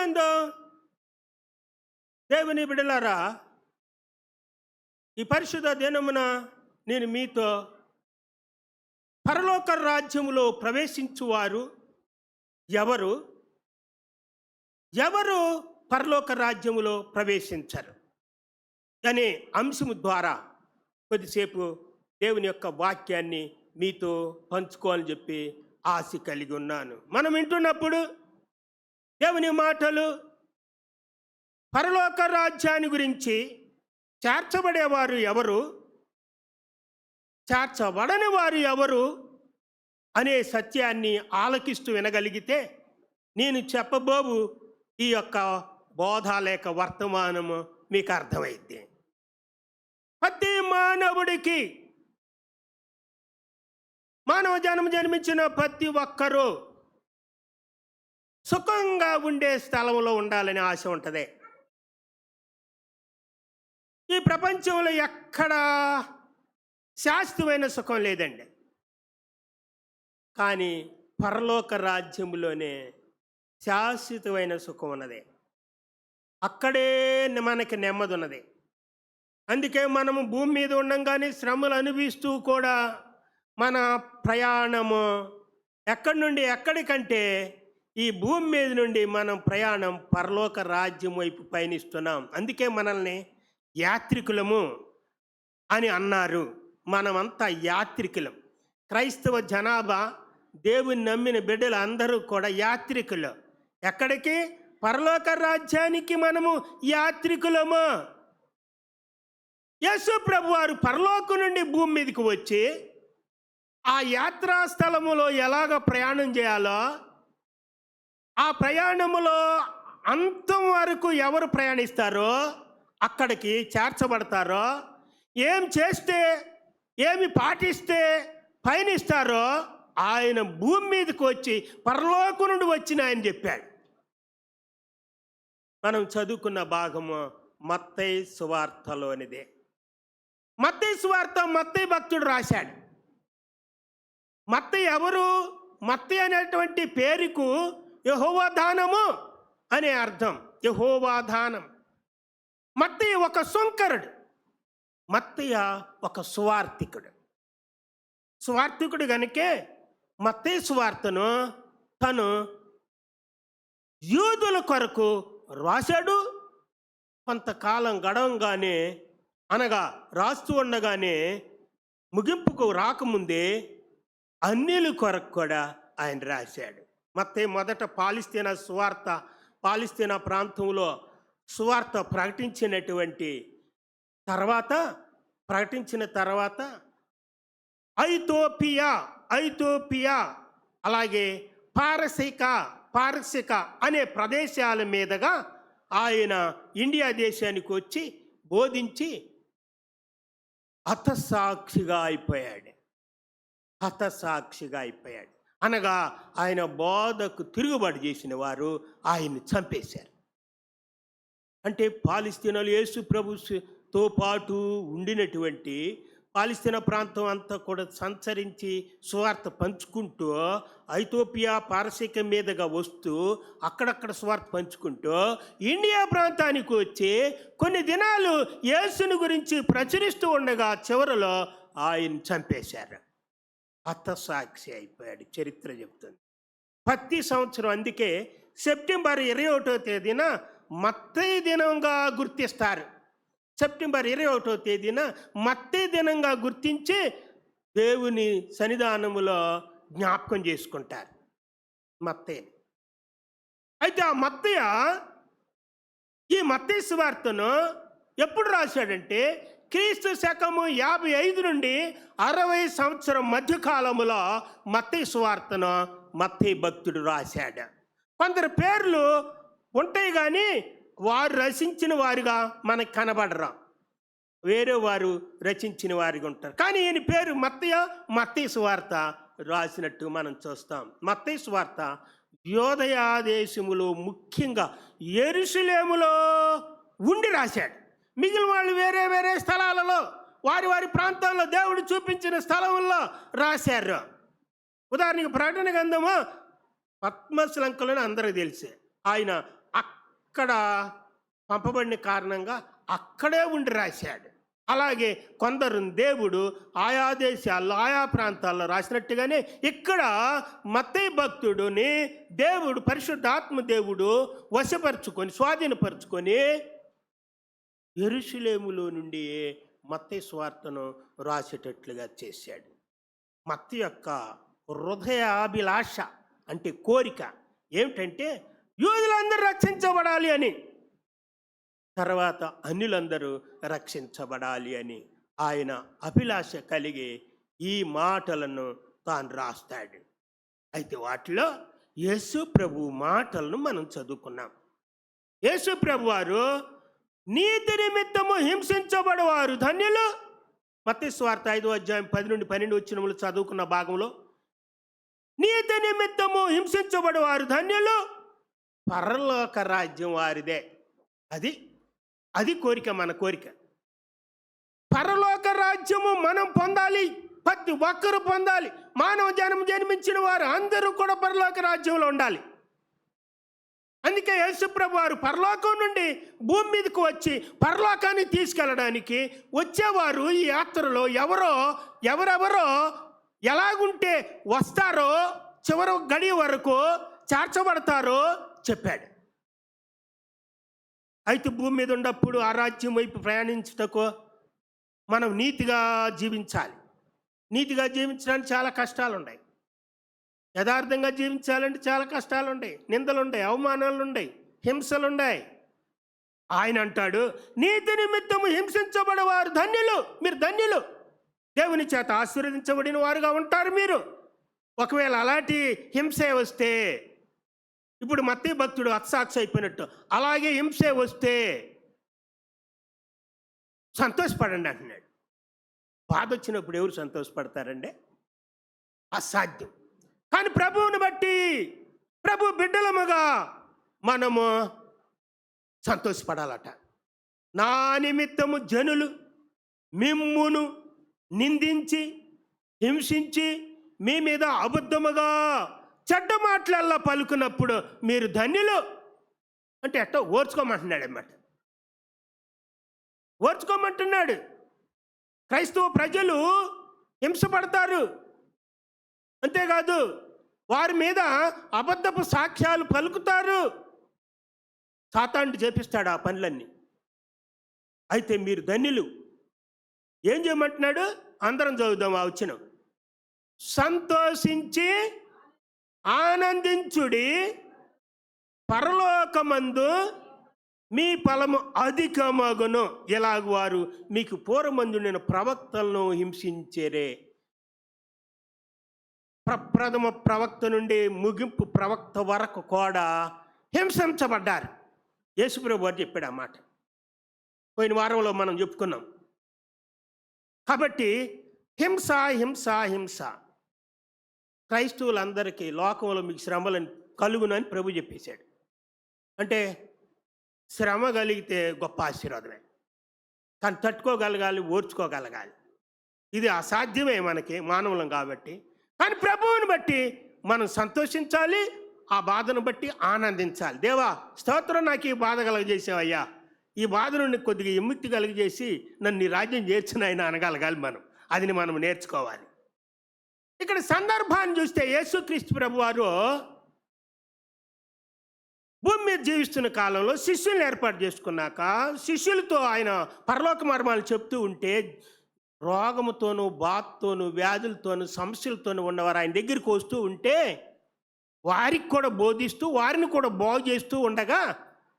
గ్రంథం. దేవుని బిడ్డలారా, ఈ పరిశుద్ధ దినమున నేను మీతో పరలోక రాజ్యములో ప్రవేశించువారు ఎవరు, ఎవరు పరలోక రాజ్యములో ప్రవేశించరు అనే అంశము ద్వారా కొద్దిసేపు దేవుని యొక్క వాక్యాన్ని మీతో పంచుకోవాలని చెప్పి ఆశ కలిగి ఉన్నాను. మనం వింటున్నప్పుడు దేవుని మాటలు పరలోక రాజ్యాన్ని గురించి, చేర్చబడేవారు ఎవరు, చేర్చబడని వారు ఎవరు అనే సత్యాన్ని ఆలకిస్తూ వినగలిగితే నేను చెప్పబోవు ఈ యొక్క బోధ లేక వర్తమానము మీకు అర్థమైంది. ప్రతి మానవుడికి, మానవ జన్మించిన ప్రతి ఒక్కరూ సుఖంగా ఉండే స్థలంలో ఉండాలని ఆశ ఉంటుంది. ఈ ప్రపంచంలో ఎక్కడా శాశ్వతమైన సుఖం లేదండి. కానీ పరలోక రాజ్యంలోనే శాశ్వతమైన సుఖం ఉన్నది. అక్కడే మనకి నెమ్మది ఉన్నది. అందుకే మనము భూమి మీద ఉండంగానే శ్రమలు అనుభవిస్తూ కూడా మన ప్రయాణము ఎక్కడి నుండి ఎక్కడికంటే ఈ భూమి మీద నుండి మనం ప్రయాణం పరలోక రాజ్యం వైపు పయనిస్తున్నాం. అందుకే మనల్ని యాత్రికులము అని అన్నారు. మనమంతా యాత్రికులం. క్రైస్తవ జనాభా, దేవుని నమ్మిన బిడ్డలు అందరూ కూడా యాత్రికులు. ఎక్కడికి? పరలోక రాజ్యానికి మనము యాత్రికులము. యేసు ప్రభు వారు పరలోకం నుండి భూమి మీదకి వచ్చి ఆ యాత్రా స్థలములో ఎలాగ ప్రయాణం చేయాలో, ఆ ప్రయాణములో అంతం వరకు ఎవరు ప్రయాణిస్తారో, అక్కడికి చేర్చబడతారో, ఏం చేస్తే, ఏమి పాటిస్తే పయనిస్తారో ఆయన భూమి మీదకి వచ్చి పరలోకం నుండి వచ్చిన ఆయన చెప్పాడు. మనం చదువుకున్న భాగము మత్తయి సువార్తలోనిదే. మత్తయి సువార్త మత్తయి భక్తుడు రాశాడు. మత్తయి ఎవరు? మత్తయి అనేటువంటి పేరుకు యెహోవా దానము అనే అర్థం. యెహోవా దానం. మత్తయి ఒక సుంకరుడు. మత్తయి ఒక సువార్తికుడు. సువార్తికుడు గనుకే మత్తయి సువార్తను తను యూదుల కొరకు రాశాడు. కొంతకాలం గడవంగానే, అనగా రాస్తూ ఉండగానే ముగింపుకు రాకముందే అన్యుల కొరకు కూడా ఆయన రాశాడు. మత్తయి మొదట పాలిస్తీనా ప్రాంతంలో సువార్త ప్రకటించిన తర్వాత ఐథోపియా అలాగే పారసిక అనే ప్రదేశాల మీదుగా ఆయన ఇండియా దేశానికి వచ్చి బోధించి హతసాక్షిగా అయిపోయాడు. అనగా ఆయన బోధకు తిరుగుబాటు చేసిన వారు ఆయన్ని చంపేశారు. అంటే పాలిస్తీనాలో యేసు ప్రభుతో పాటు ఉండినటువంటి పాలిస్తీనా ప్రాంతం అంతా కూడా సంచరించి సువార్త పంచుకుంటూ ఐథోపియా పారసిక మీదుగా వస్తూ అక్కడక్కడ సువార్త పంచుకుంటూ ఇండియా ప్రాంతానికి వచ్చి కొన్ని దినాలు యేసుని గురించి ప్రచురిస్తూ ఉండగా చివరిలో ఆయన చంపేశారు. హతసాక్షి అయిపోయాడు. చరిత్ర చెబుతుంది. ప్రతి సంవత్సరం అందుకే సెప్టెంబర్ 21వ తేదీన మత్తయి దినంగా గుర్తిస్తారు. సెప్టెంబర్ 21వ తేదీన మత్తయి దినంగా గుర్తించి దేవుని సన్నిధానములో జ్ఞాపకం చేసుకుంటారు మత్తయిని. అయితే ఆ ఈ మత్తయి సువార్తను ఎప్పుడు రాశాడంటే క్రీస్తు శకము 55 నుండి 60 సంవత్సరం మధ్యకాలములో మత్తయి సువార్తను మత్తయి భక్తుడు రాశాడు. కొందరు పేర్లు ఉంటాయి కానీ వారు రచించిన వారుగా మనకు కనబడరా, వేరే వారు రచించిన వారిగా ఉంటారు. కానీ ఈయన పేరు మత్తయి సువార్త రాసినట్టు మనం చూస్తాం. మత్తయి సువార్త యోదయ దేశములో, ముఖ్యంగా యెరూషలేములో ఉండి రాశాడు. మిగిలిన వాళ్ళు వేరే వేరే స్థలాలలో వారి ప్రాంతాల్లో దేవుడు చూపించిన స్థలంలో రాశారు. ఉదాహరణకు ప్రకటన గ్రంథము పద్మశ్లంకలని అందరికీ తెలిసే. ఆయన అక్కడ పంపబడిన కారణంగా అక్కడే ఉండి రాశాడు. అలాగే కొందరు దేవుడు ఆయా దేశాల్లో ఆయా ప్రాంతాల్లో రాసినట్టుగానే ఇక్కడ మత్తయి భక్తుడిని దేవుడు పరిశుద్ధాత్మ దేవుడు వశపరుచుకొని స్వాధీనపరుచుకొని యెరూషలేములో నుండి మత్తయి సువార్తను రాసేటట్లుగా చేశాడు. మత్తయి యొక్క హృదయాభిలాష అంటే కోరిక ఏమిటంటే యూదులందరూ రక్షించబడాలి అని, తర్వాత అన్యులందరూ రక్షించబడాలి అని ఆయన అభిలాష కలిగి ఈ మాటలను తాను రాస్తాడు. అయితే వాటిలో యేసు ప్రభు మాటలను మనం చదువుకున్నాం. యేసు ప్రభు వారు నీతి నిమిత్తము హింసించబడేవారు ధన్యులు. మత్తయి సువార్త 5వ అధ్యాయం 10 నుండి 12 వచనములు చదువుకున్న భాగంలో నీతి నిమిత్తము హింసించబడేవారు ధన్యులు, పరలోక రాజ్యం వారిదే. అది కోరిక, మన కోరిక. పరలోక రాజ్యము మనం పొందాలి, ప్రతి ఒక్కరూ పొందాలి. మానవ జన్మించిన వారు అందరూ కూడా పరలోక రాజ్యంలో ఉండాలి. అందుకే యేసుప్రభు వారు పరలోకం నుండి భూమి మీదకు వచ్చి పరలోకాన్ని తీసుకెళ్ళడానికి వచ్చేవారు. ఈ యాత్రలో ఎవరెవరో ఎలాగుంటే వస్తారో, చివరి గడియ వరకు చేర్చబడతారో చెప్పాడు. అయితే భూమి మీద ఉన్నప్పుడు ఆ రాజ్యం వైపు ప్రయాణించుటకు మనం నీతిగా జీవించాలి. నీతిగా జీవించడానికి చాలా కష్టాలు ఉన్నాయి. యథార్థంగా జీవించాలంటే చాలా కష్టాలు ఉన్నాయి, నిందలు ఉన్నాయి, అవమానాలు ఉన్నాయి, హింసలు ఉన్నాయి. ఆయన అంటాడు, నీతి నిమిత్తము హింసించబడేవారు ధన్యులు, మీరు ధన్యులు, దేవుని చేత ఆశీర్వదించబడిన వారుగా ఉంటారు మీరు. ఒకవేళ అలాంటి హింసే వస్తే, ఇప్పుడు మత్తయి భక్తుడు హతసాక్షి అయిపోయినట్టు అలాగే హింసే వస్తే సంతోషపడండి అంటున్నాడు. బాధ వచ్చినప్పుడు ఎవరు సంతోషపడతారండి? అసాధ్యం. కానీ ప్రభువుని బట్టి, ప్రభు బిడ్డలముగా మనము సంతోషపడాలట. నా నిమిత్తము జనులు మిమ్మును నిందించి హింసించి మీ మీద అబద్ధముగా చెడ్డ మాటలల్లా పలుకున్నప్పుడు మీరు ధన్యులు. అంటే ఎట్టో ఓర్చుకోమంటున్నాడు అన్నమాట. ఓర్చుకోమంటున్నాడు. క్రైస్తవ ప్రజలు హింసపడతారు, అంతేకాదు వారి మీద అబద్ధపు సాక్ష్యాలు పలుకుతారు. సాతానుడు చేపిస్తాడు ఆ పనులన్నీ. అయితే మీరు ధన్యులు. ఏం చేయమంటున్నాడు? అందరం చదువుదాం ఆ వచనం. సంతోషించి ఆనందించుడి, పరలోకమందు మీ ఫలము అధికమగును. ఎలాగ వారు మీకు పూర్వమందుండిన ప్రవక్తలను హింసించేరే. ప్రథమ ప్రవక్త నుండి ముగింపు ప్రవక్త వరకు కూడా హింసించబడ్డారు. యేసుప్రభు వారు చెప్పాడు ఆ మాట. పోయిన వారంలో మనం చెప్పుకున్నాం. కాబట్టి హింస హింస హింస. క్రైస్తవులందరికీ లోకంలో మీకు శ్రమలను కలుగునని ప్రభు చెప్పేశాడు. అంటే శ్రమ కలిగితే గొప్ప ఆశీర్వాదమే, కానీ తట్టుకోగలగాలి, ఓర్చుకోగలగాలి. ఇది అసాధ్యమే మనకి, మానవులం కాబట్టి. కానీ ప్రభువుని బట్టి మనం సంతోషించాలి, ఆ బాధను బట్టి ఆనందించాలి. దేవా స్తోత్రం, నాకు ఈ బాధ కలగజేసావయ్యా, ఈ బాధ నుండి కొద్దిగా విముక్తి కలిగజేసి నన్ను నీ రాజ్యం చేర్చినాయన అనగలగాలి. అది మనం నేర్చుకోవాలి. ఇక్కడ సందర్భాన్ని చూస్తే యేసుక్రీస్తు ప్రభువారు భూమి మీద జీవిస్తున్న కాలంలో శిష్యులను ఏర్పాటు చేసుకున్నాక శిష్యులతో ఆయన పరలోక మర్మాలు చెప్తూ ఉంటే రోగముతోనూ బాధతోనూ వ్యాధులతోనూ సమస్యలతోనూ ఉన్నవారు ఆయన దగ్గరికి వస్తూ ఉంటే వారికి కూడా బోధిస్తూ వారిని కూడా బాగు చేస్తూ ఉండగా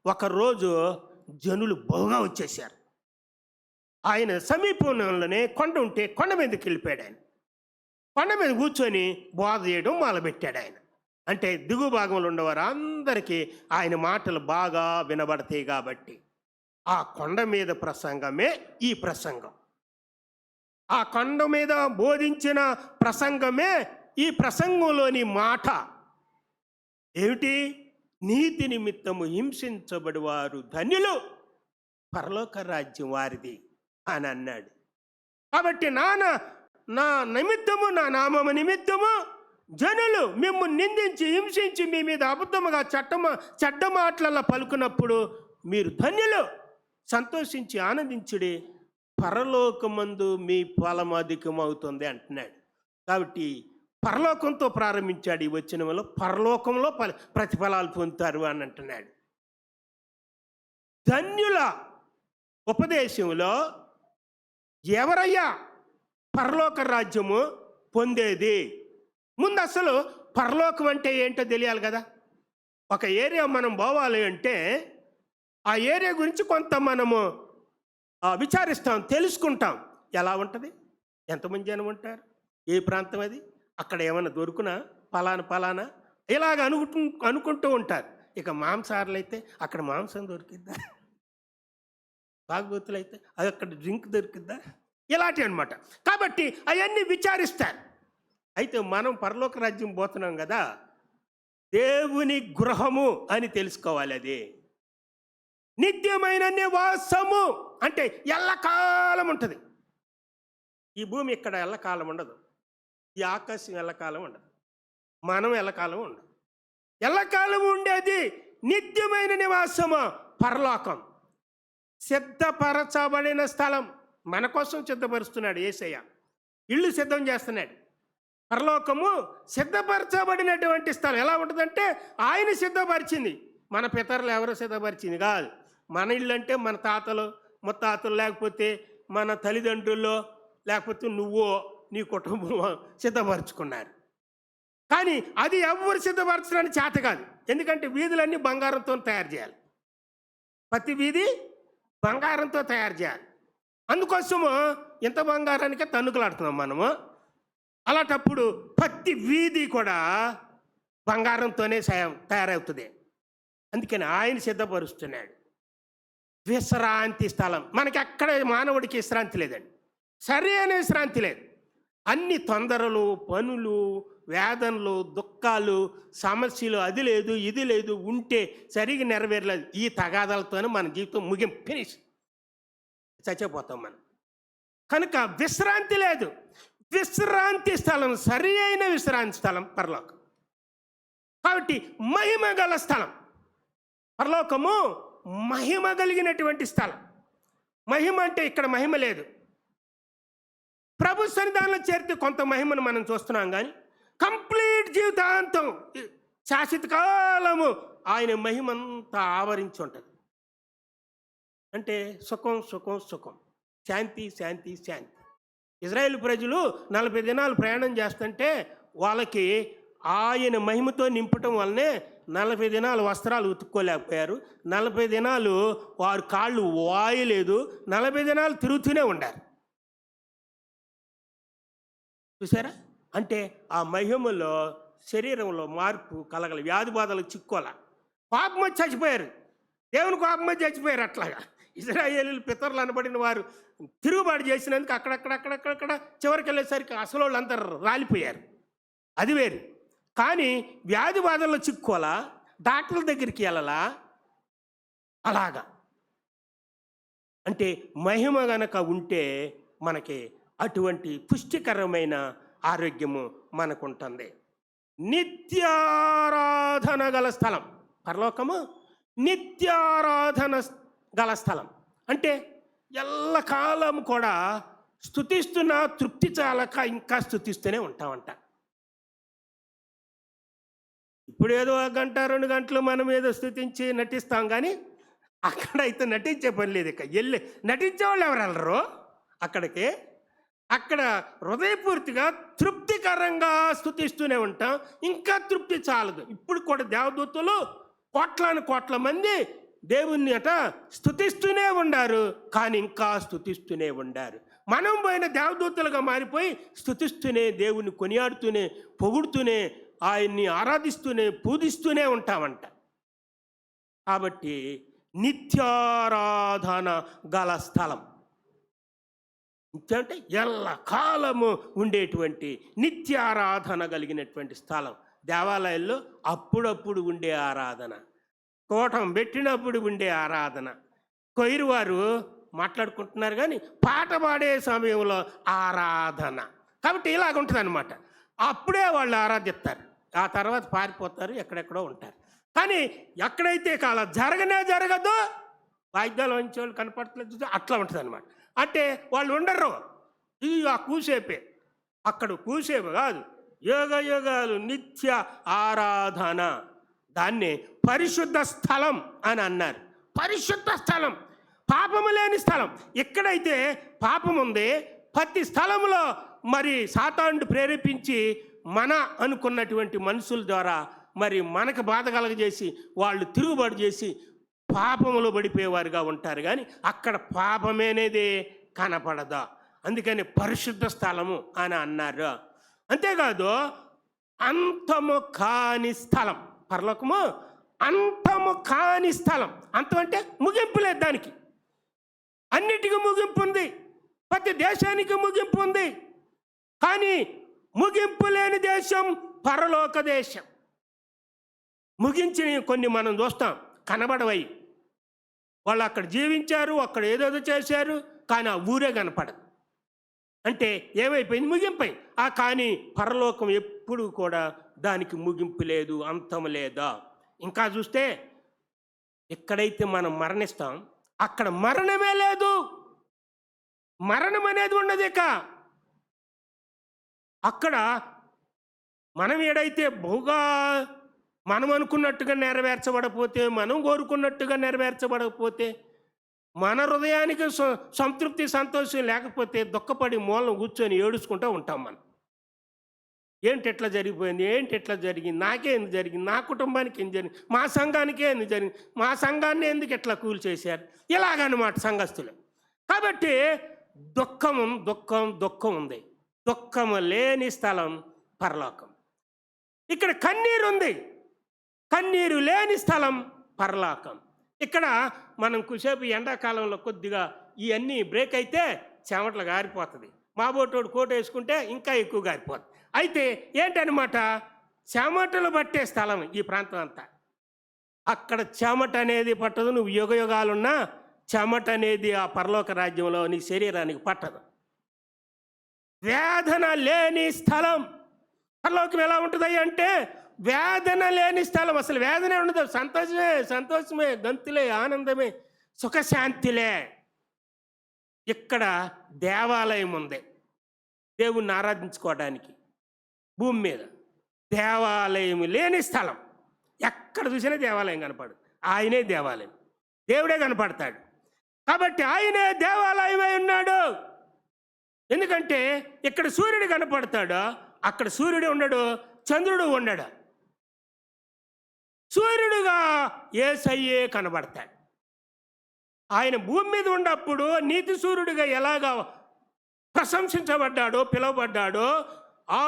ఒకరోజు జనులు బహుగా వచ్చేసారు. ఆయన సమీపంలోనే కొండ ఉంటే కొండ మీదకి వెళ్ళిపోయాడు. ఆయన కొండ మీద కూర్చొని బోధ చేయడం మొదలుపెట్టాడు. ఆయన అంటే దిగు భాగంలో ఉన్నవారు అందరికీ ఆయన మాటలు బాగా వినబడతాయి కాబట్టి ఆ కొండ మీద ప్రసంగమే ఈ ప్రసంగం. ఆ కొండ మీద బోధించిన ప్రసంగమే ఈ ప్రసంగంలోని మాట. ఏమిటి? నీతి నిమిత్తము హింసించబడి వారు ధన్యులు, పరలోక రాజ్యం వారిది అని అన్నాడు. కాబట్టి నా నిమిత్తము, నా నామము నిమిత్తము జనులు మిమ్మల్ని నిందించి హింసించి మీ మీద అబద్ధముగా చెడ్డ మాటలలో పలుకున్నప్పుడు మీరు ధన్యులు, సంతోషించి ఆనందించుడి, పరలోకమందు మీ ఫలం అధికమవుతుంది అంటున్నాడు. కాబట్టి పరలోకంతో ప్రారంభించాడు ఈ వచనంలో. పరలోకంలో ప్రతిఫలాలు పొందుతారు అని అంటున్నాడు. ధన్యుల ఉపదేశంలో ఎవరయ్యా పరలోక రాజ్యము పొందేది? ముందు అసలు పరలోకం అంటే ఏంటో తెలియాలి కదా. ఒక ఏరియా మనం పోవాలి అంటే ఆ ఏరియా గురించి కొంత మనము విచారిస్తాం, తెలుసుకుంటాం. ఎలా ఉంటుంది, ఎంతమంది జనం ఉంటారు, ఏ ప్రాంతం అది, అక్కడ ఏమైనా దొరుకునా, పలానా ఇలాగ అనుకుంటూ ఉంటారు. ఇక మాంసాహారులు అయితే అక్కడ మాంసం దొరికిద్దా, తాగుబోతులు అయితే అది అక్కడ డ్రింక్ దొరికిద్దా, ఇలాంటివి అనమాట. కాబట్టి అవన్నీ విచారిస్తారు. అయితే మనం పరలోక రాజ్యం పోతున్నాం కదా, దేవుని గృహము అని తెలుసుకోవాలి. అది నిత్యమైన నివాసము అంటే ఎల్లకాలం ఉంటుంది. ఈ భూమి ఇక్కడ ఎల్లకాలం ఉండదు, ఈ ఆకాశం ఎల్లకాలం ఉండదు, మనం ఎల్లకాలం ఉండదు. ఎల్లకాలం ఉండేది నిత్యమైన నివాసము పరలోకం. సిద్ధపరచబడిన స్థలం మన కోసం సిద్ధపరుస్తున్నాడు యేసయ్య. ఇల్లు సిద్ధం చేస్తున్నాడు. పరలోకము సిద్ధపరచబడినటువంటి స్థలం ఎలా ఉంటుందంటే ఆయన సిద్ధపరిచింది, మన పితరులు ఎవరో సిద్ధపరిచింది కాదు. మన ఇల్లు అంటే మన తాతలు ముత్తాతలు, లేకపోతే మన తల్లిదండ్రుల్లో, లేకపోతే నువ్వో నీ కుటుంబం సిద్ధపరచుకున్నారు. కానీ అది ఎవరు సిద్ధపరచడానికి చేత కాదు. ఎందుకంటే వీధులన్నీ బంగారంతో తయారు చేయాలి, ప్రతి వీధి బంగారంతో తయారు చేయాలి. అందుకోసము ఇంత బంగారానికే తన్నుకులాడుతున్నాం మనము. అలాంటప్పుడు ప్రతి వీధి కూడా బంగారంతోనే తయారవుతుంది. అందుకని ఆయన సిద్ధపరుస్తున్నాడు విశ్రాంతి స్థలం. మనకి ఎక్కడ మానవుడికి విశ్రాంతి లేదండి, సరి అనే విశ్రాంతి లేదు. అన్ని తొందరలు, పనులు, వేదనలు, దుఃఖాలు, సమస్యలు, అది లేదు ఇది లేదు, ఉంటే సరిగా నెరవేరలేదు. ఈ తగాదాలతోనే మన జీవితం ముగింపు, ఫినిష్, చచ్చిపోతాం మనం. కనుక విశ్రాంతి లేదు. విశ్రాంతి స్థలం, సరి అయిన విశ్రాంతి స్థలం పరలోకం. కాబట్టి మహిమ గల స్థలం పరలోకము, మహిమ కలిగినటువంటి స్థలం. మహిమ అంటే ఇక్కడ మహిమ లేదు. ప్రభు సన్నిధానంలో చేరితే కొంత మహిమను మనం చూస్తున్నాం, కానీ కంప్లీట్ జీవితాంతం శాశ్వత కాలము ఆయన మహిమంతా ఆవరించి ఉంటుంది. అంటే సుఖం సుఖం సుఖం, శాంతి శాంతి శాంతి. ఇజ్రాయేల్ ప్రజలు 40 దినాలు ప్రయాణం చేస్తుంటే వాళ్ళకి ఆయన మహిమతో నింపటం వల్లనే 40 దినాలు వస్త్రాలు ఉతుక్కోలేకపోయారు. 40 దినాలు వారు కాళ్ళు వాయలేదు. 40 దినాలు తిరుగుతూనే ఉండారు. చూసారా? అంటే ఆ మహిమలో శరీరంలో మార్పు కలగల, వ్యాధి బాధలకు చిక్కోల. కోపం వచ్చి చచ్చిపోయారు, దేవుని కోపం వచ్చి చచ్చిపోయారు. అట్లాగా ఇజ్రాయేలీలు పితరులు అనబడిన వారు తిరుగుబాటు చేసినందుకు అక్కడక్కడ చివరికి వెళ్ళేసరికి అసలు వాళ్ళందరూ రాలిపోయారు. అది వేరు. కానీ వ్యాధి బాధల్లో చిక్కోలా, డాక్టర్ల దగ్గరికి వెళ్ళాలా, అలాగా. అంటే మహిమ గనక ఉంటే మనకి అటువంటి పుష్టికరమైన ఆరోగ్యము మనకుంటుంది. నిత్యారాధన గల స్థలం పరలోకము. నిత్యారాధన గల స్థలం అంటే ఎల్లకాలం కూడా స్తుతిస్తున్నా తృప్తి చాలక ఇంకా స్తుతిస్తూనే ఉంటామంట. ఇప్పుడు ఏదో 1 గంట 2 గంటలు మనం ఏదో స్తుతించి నటిస్తాం, కానీ అక్కడైతే నటించే పని లేదు. ఇక నటించేవాళ్ళు ఎవరు వెళ్ళరు అక్కడికి. అక్కడ హృదయపూర్తిగా తృప్తికరంగా స్తుతిస్తూనే ఉంటాం. ఇంకా తృప్తి చాలదు. ఇప్పుడు కూడా దేవదూతలు కోట్ల మంది దేవుణ్ణి స్తుతిస్తూనే ఉండారు, కానీ ఇంకా స్తుతిస్తూనే ఉండారు. మనం పోయిన దేవదూతలుగా మారిపోయి స్తుతిస్తూనే, దేవుణ్ణి కొనియాడుతూనే, పొగుడుతూనే, ఆయన్ని ఆరాధిస్తూనే, పూజిస్తూనే ఉంటామంట. కాబట్టి నిత్యారాధన గల స్థలం అంటే ఎల్లకాలము ఉండేటువంటి నిత్యారాధన కలిగినటువంటి స్థలం. దేవాలయాల్లో అప్పుడప్పుడు ఉండే ఆరాధన, కోటం పెట్టినప్పుడు ఉండే ఆరాధన. కొయిరు వారు మాట్లాడుకుంటున్నారు, కానీ పాట పాడే సమయంలో ఆరాధన. కాబట్టి ఇలాగ ఉంటుంది అనమాట. అప్పుడే వాళ్ళు ఆరాధిస్తారు. ఆ తర్వాత పారిపోతారు, ఎక్కడెక్కడో ఉంటారు. కానీ ఎక్కడైతే కాల జరగదు, వాయిద్యాలు వంచేవాళ్ళు కనపడట్లేదు, అట్లా ఉంటుంది అనమాట. అంటే వాళ్ళు ఉండరు, ఇది ఆ కూసేపే. అక్కడ కూసేపు కాదు, యోగ యోగాలు నిత్య ఆరాధన. దాన్ని పరిశుద్ధ స్థలం అని అన్నారు. పరిశుద్ధ స్థలం, పాపము లేని స్థలం. ఎక్కడైతే పాపం ఉంది, ప్రతి స్థలంలో మరి సాతానుడు ప్రేరేపించి మన అనుకున్నటువంటి మనుషుల ద్వారా మరి మనకు బాధ కలగజేసి వాళ్ళు తిరుగుబాటు చేసి పాపములో పడిపోయేవారుగా ఉంటారు. కానీ అక్కడ పాపమనేది కనపడదా. అందుకని పరిశుద్ధ స్థలము అని అన్నారు. అంతేకాదు, అంతము కాని స్థలం. పరలోకము అంతము కాని స్థలం. అంతం అంటే ముగింపు లేదు దానికి. అన్నిటికీ ముగింపు ఉంది, ప్రతి దేశానికి ముగింపు ఉంది. కానీ ముగింపు లేని దేశం పరలోక దేశం. ముగించిన కొన్ని మనం చూస్తాం, కనబడవై. వాళ్ళు అక్కడ జీవించారు, అక్కడ ఏదేదో చేశారు, కానీ ఆ ఊరే కనపడదు. అంటే ఏమైపోయింది? ముగింపై. కానీ పరలోకం ఎప్పుడు కూడా దానికి ముగింపు లేదు, అంతం లేదా. ఇంకా చూస్తే ఎక్కడైతే మనం మరణిస్తాం అక్కడ మరణమే లేదు, మరణం అనేది ఉండదు. ఇక అక్కడ మనం ఏడైతే బహుగా మనం అనుకున్నట్టుగా నెరవేర్చబడపోతే, మనం కోరుకున్నట్టుగా నెరవేర్చబడకపోతే, మన హృదయానికి సంతృప్తి సంతోషం లేకపోతే దుఃఖపడి మూలం కూర్చొని ఏడుచుకుంటూ ఉంటాం. మనం ఏంటి ఎట్లా జరిగిపోయింది, ఏంటి ఎట్లా జరిగింది, నాకే ఎందుకు జరిగింది, నా కుటుంబానికి ఏం జరిగింది, మా సంఘానికే ఎందుకు జరిగింది, మా సంఘాన్ని ఎందుకు ఎట్లా కూల్ చేశారు, ఇలాగనమాట సంఘస్థులు. కాబట్టి దుఃఖం ఉంది. దుఃఖము లేని స్థలం పరలోకం. ఇక్కడ కన్నీరు ఉంది, కన్నీరు లేని స్థలం పరలోకం. ఇక్కడ మనం కుసేపు ఎండాకాలంలో కొద్దిగా ఇవన్నీ బ్రేక్ అయితే చెమటలు గారిపోతుంది. మాబోటోడు కోట వేసుకుంటే ఇంకా ఎక్కువ గారిపోతుంది. అయితే ఏంటనమాట, చెమటలు పట్టే స్థలం ఈ ప్రాంతం అంతా. అక్కడ చెమట అనేది పట్టదు. నువ్వు యుగాలున్నా చెమట అనేది ఆ పరలోక రాజ్యంలో నీ శరీరానికి పట్టదు. వేదన లేని స్థలం పరలోకం. ఎలా ఉంటుంది అంటే వేదన లేని స్థలం. అసలు వేదనే ఉండదు, సంతోషమే, గంతులే, ఆనందమే, సుఖశాంతిలే. ఇక్కడ దేవాలయం ఉంది దేవుణ్ణి ఆరాధించుకోవడానికి. భూమి మీద దేవాలయం లేని స్థలం. ఎక్కడ చూసినా దేవాలయం కనపడదు. ఆయనే దేవాలయం, దేవుడే కనపడతాడు. కాబట్టి ఆయనే దేవాలయమై ఉన్నాడు. ఎందుకంటే ఇక్కడ సూర్యుడు కనపడతాడు, అక్కడ సూర్యుడు ఉండడు, చంద్రుడు ఉండడు. సూర్యుడుగా యేసయ్యే కనబడతాడు. ఆయన భూమి మీద ఉన్నప్పుడు నీతి సూర్యుడిగా ఎలాగా ప్రశంసించబడ్డాడో, పిలువబడ్డాడో, ఆ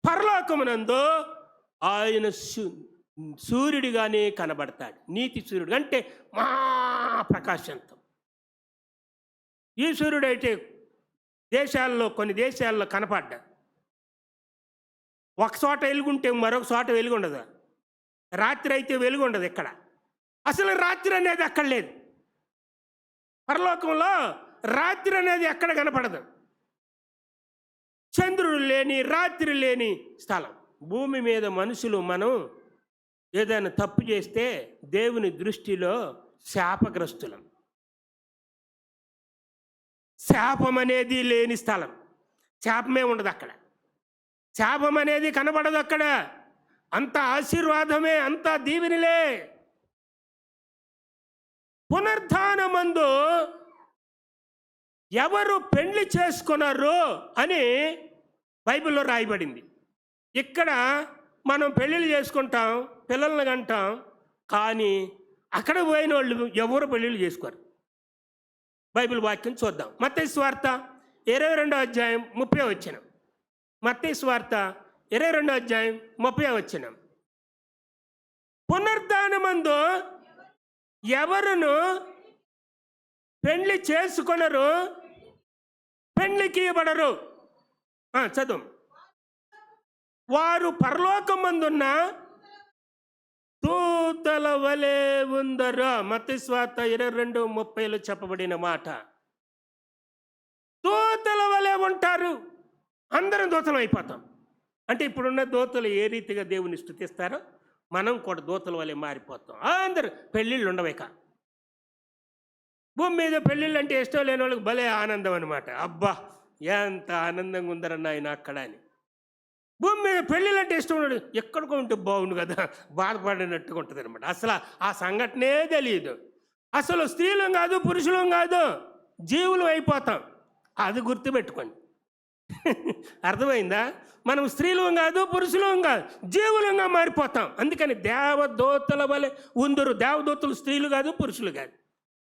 పరలోకమునందు ఆయన సూర్యుడిగానే కనబడతాడు. నీతి సూర్యుడు అంటే మా ప్రకాశంతో. ఈ సూర్యుడు అయితే కొన్ని దేశాల్లో కనపడ్డా. ఒక చోట వెలుగుంటే మరొక చోట వెలుగు ఉండదు. రాత్రి అయితే వెలుగు ఉండదు. ఇక్కడ అసలు రాత్రి అనేది అక్కడ లేదు. పరలోకంలో రాత్రి అనేది ఎక్కడ కనపడదు. చంద్రుడు లేని, రాత్రి లేని స్థలం. భూమి మీద మనుషులు మనం ఏదైనా తప్పు చేస్తే దేవుని దృష్టిలో శాపగ్రస్తులం. శాపం అనేది లేని స్థలం. శాపమే ఉండదు అక్కడ. శాపం అనేది కనబడదు అక్కడ. అంత ఆశీర్వాదమే, అంత దీవెనలే. పునరుద్ధానమందు ఎవరు పెళ్లి చేసుకున్నారు అని బైబిల్లో రాయబడింది. ఇక్కడ మనం పెళ్ళిళ్ళు చేసుకుంటాం, పిల్లల్ని కంటాం, కానీ అక్కడ పోయిన వాళ్ళు ఎవరు పెళ్ళిళ్ళు చేసుకోరు. బైబిల్ వాక్యం చూద్దాం. మత్తయి సువార్త 22వ అధ్యాయం 30వ వచనం. మత్తయి సువార్త 22వ అధ్యాయం 30వ వచనం. పునరుద్ధానమందు ఎవరును పెళ్లి చేసుకొనరు, పెళ్లికి ఇవ్వబడరు. చదువు. వారు పరలోకమందున్న దూతల వలె ఉందరు. మత్తయి సువార్త 22:30లో చెప్పబడిన మాట. దూతల వలె ఉంటారు. అందరం దూతలం అయిపోతాం. అంటే ఇప్పుడున్న దూతలు ఏ రీతిగా దేవుని స్తుతిస్తారో మనం కూడా దూతల వల్లే మారిపోతాం. అందరూ పెళ్ళిళ్ళు ఉండవేక. భూమి మీద పెళ్ళిళ్ళు అంటే ఇష్టం లేని వాళ్ళకి భలే ఆనందం అనమాట. అబ్బా ఎంత ఆనందంగా ఉందరన్న ఆయన అక్కడ అని. భూమి మీద పెళ్ళిళ్ళు అంటే ఇష్టం ఉన్నాడు, ఎక్కడికో ఉంటే బాగుండు కదా, బాధపడినట్టుగా ఉంటుంది అనమాట. అసలు ఆ సంఘటనే తెలియదు. అసలు స్త్రీలం కాదు పురుషులం కాదు, జీవులు అయిపోతాం. అది గుర్తుపెట్టుకోండి. అర్థమైందా? మనం స్త్రీలం కాదు పురుషులం కాదు, జీవులంగా మారిపోతాం. అందుకని దేవదూతల వలె ఉందరు. దేవదూతలు స్త్రీలు కాదు పురుషులు కాదు,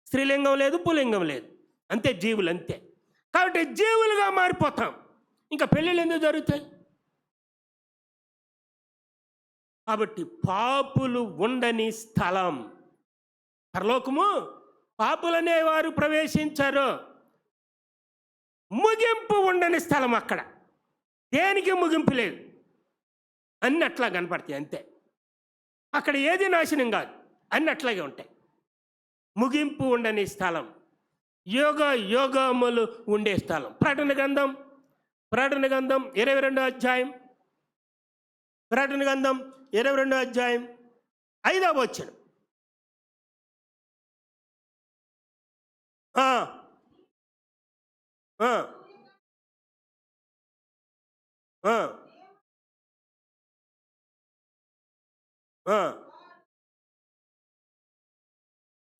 స్త్రీలింగం లేదు పులింగం లేదు, అంతే జీవులు అంతే. కాబట్టి జీవులుగా మారిపోతాం. ఇంకా పెళ్ళిళ్ళు ఎందుకు జరుగుతాయి? కాబట్టి పాపులు ఉండని స్థలం పరలోకము. పాపులనేవారు ప్రవేశించారు. ముగింపు ఉండని స్థలం అక్కడ. దేనికి ముగింపు లేదు, అన్ని అట్లా కనపడతాయి అంతే. అక్కడ ఏది నాశనం కాదు, అన్ని అట్లాగే ఉంటాయి. ముగింపు ఉండని స్థలం, యోగ యోగములు ఉండే స్థలం. ప్రకటన గ్రంథం 22వ అధ్యాయం, ప్రకటన గ్రంథం 22వ అధ్యాయం 5వ వచనం.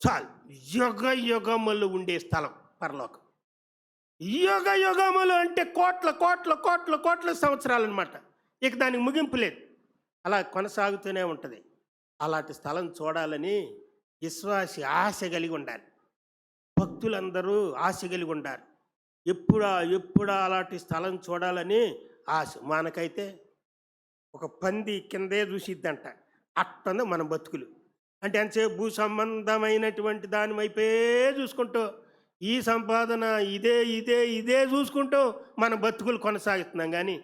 చాలు. యుగ యుగములు ఉండే స్థలం పరలోకం. యుగ యుగములు అంటే కోట్ల కోట్ల కోట్ల కోట్ల సంవత్సరాలు అనమాట. ఇక దానికి ముగింపు లేదు, అలా కొనసాగుతూనే ఉంటుంది. అలాంటి స్థలం చూడాలని విశ్వాసి ఆశ కలిగి ఉండాలి. భక్తులందరూ ఆశ కలిగి ఉండాలి. ఎప్పుడా అలాంటి స్థలం చూడాలని ఆశ. మనకైతే ఒక పంది కిందే చూసిద్దంట, అట్టుంది మన బతుకులు. అంటే ఎంతసేపు భూ సంబంధమైనటువంటి దాని వైపే చూసుకుంటూ, ఈ సంపాదన ఇదే ఇదే ఇదే చూసుకుంటూ మన బతుకులు కొనసాగుతున్నాం. కానీ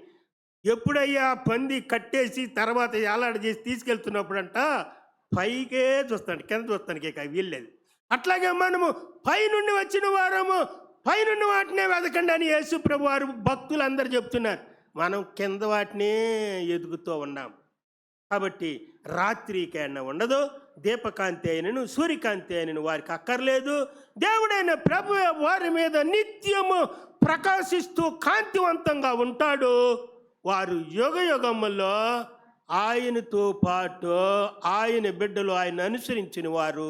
ఎప్పుడయ్యా పంది కట్టేసి తర్వాత ఏలాడ చేసి తీసుకెళ్తున్నప్పుడంట పైకే చూస్తాను, కింద చూస్తానికి ఇక వీల్లేదు. అట్లాగే మనము పైనుండి వచ్చిన వారము పైనుండి వాటినే వెతకండి అని యేసు ప్రభు వారు భక్తులందరూ చెప్తున్నారు. మనం కింద వాటినే ఎదుగుతూ ఉన్నాం. కాబట్టి రాత్రికైనా ఉండదు, దీపకాంతి అయినను సూర్యకాంతి అయినను వారికి అక్కర్లేదు. దేవుడైన ప్రభు వారి మీద నిత్యము ప్రకాశిస్తూ కాంతివంతంగా ఉంటాడు. వారు యుగ యుగములో ఆయనతో పాటు ఆయన బిడ్డలు ఆయన అనుసరించిన వారు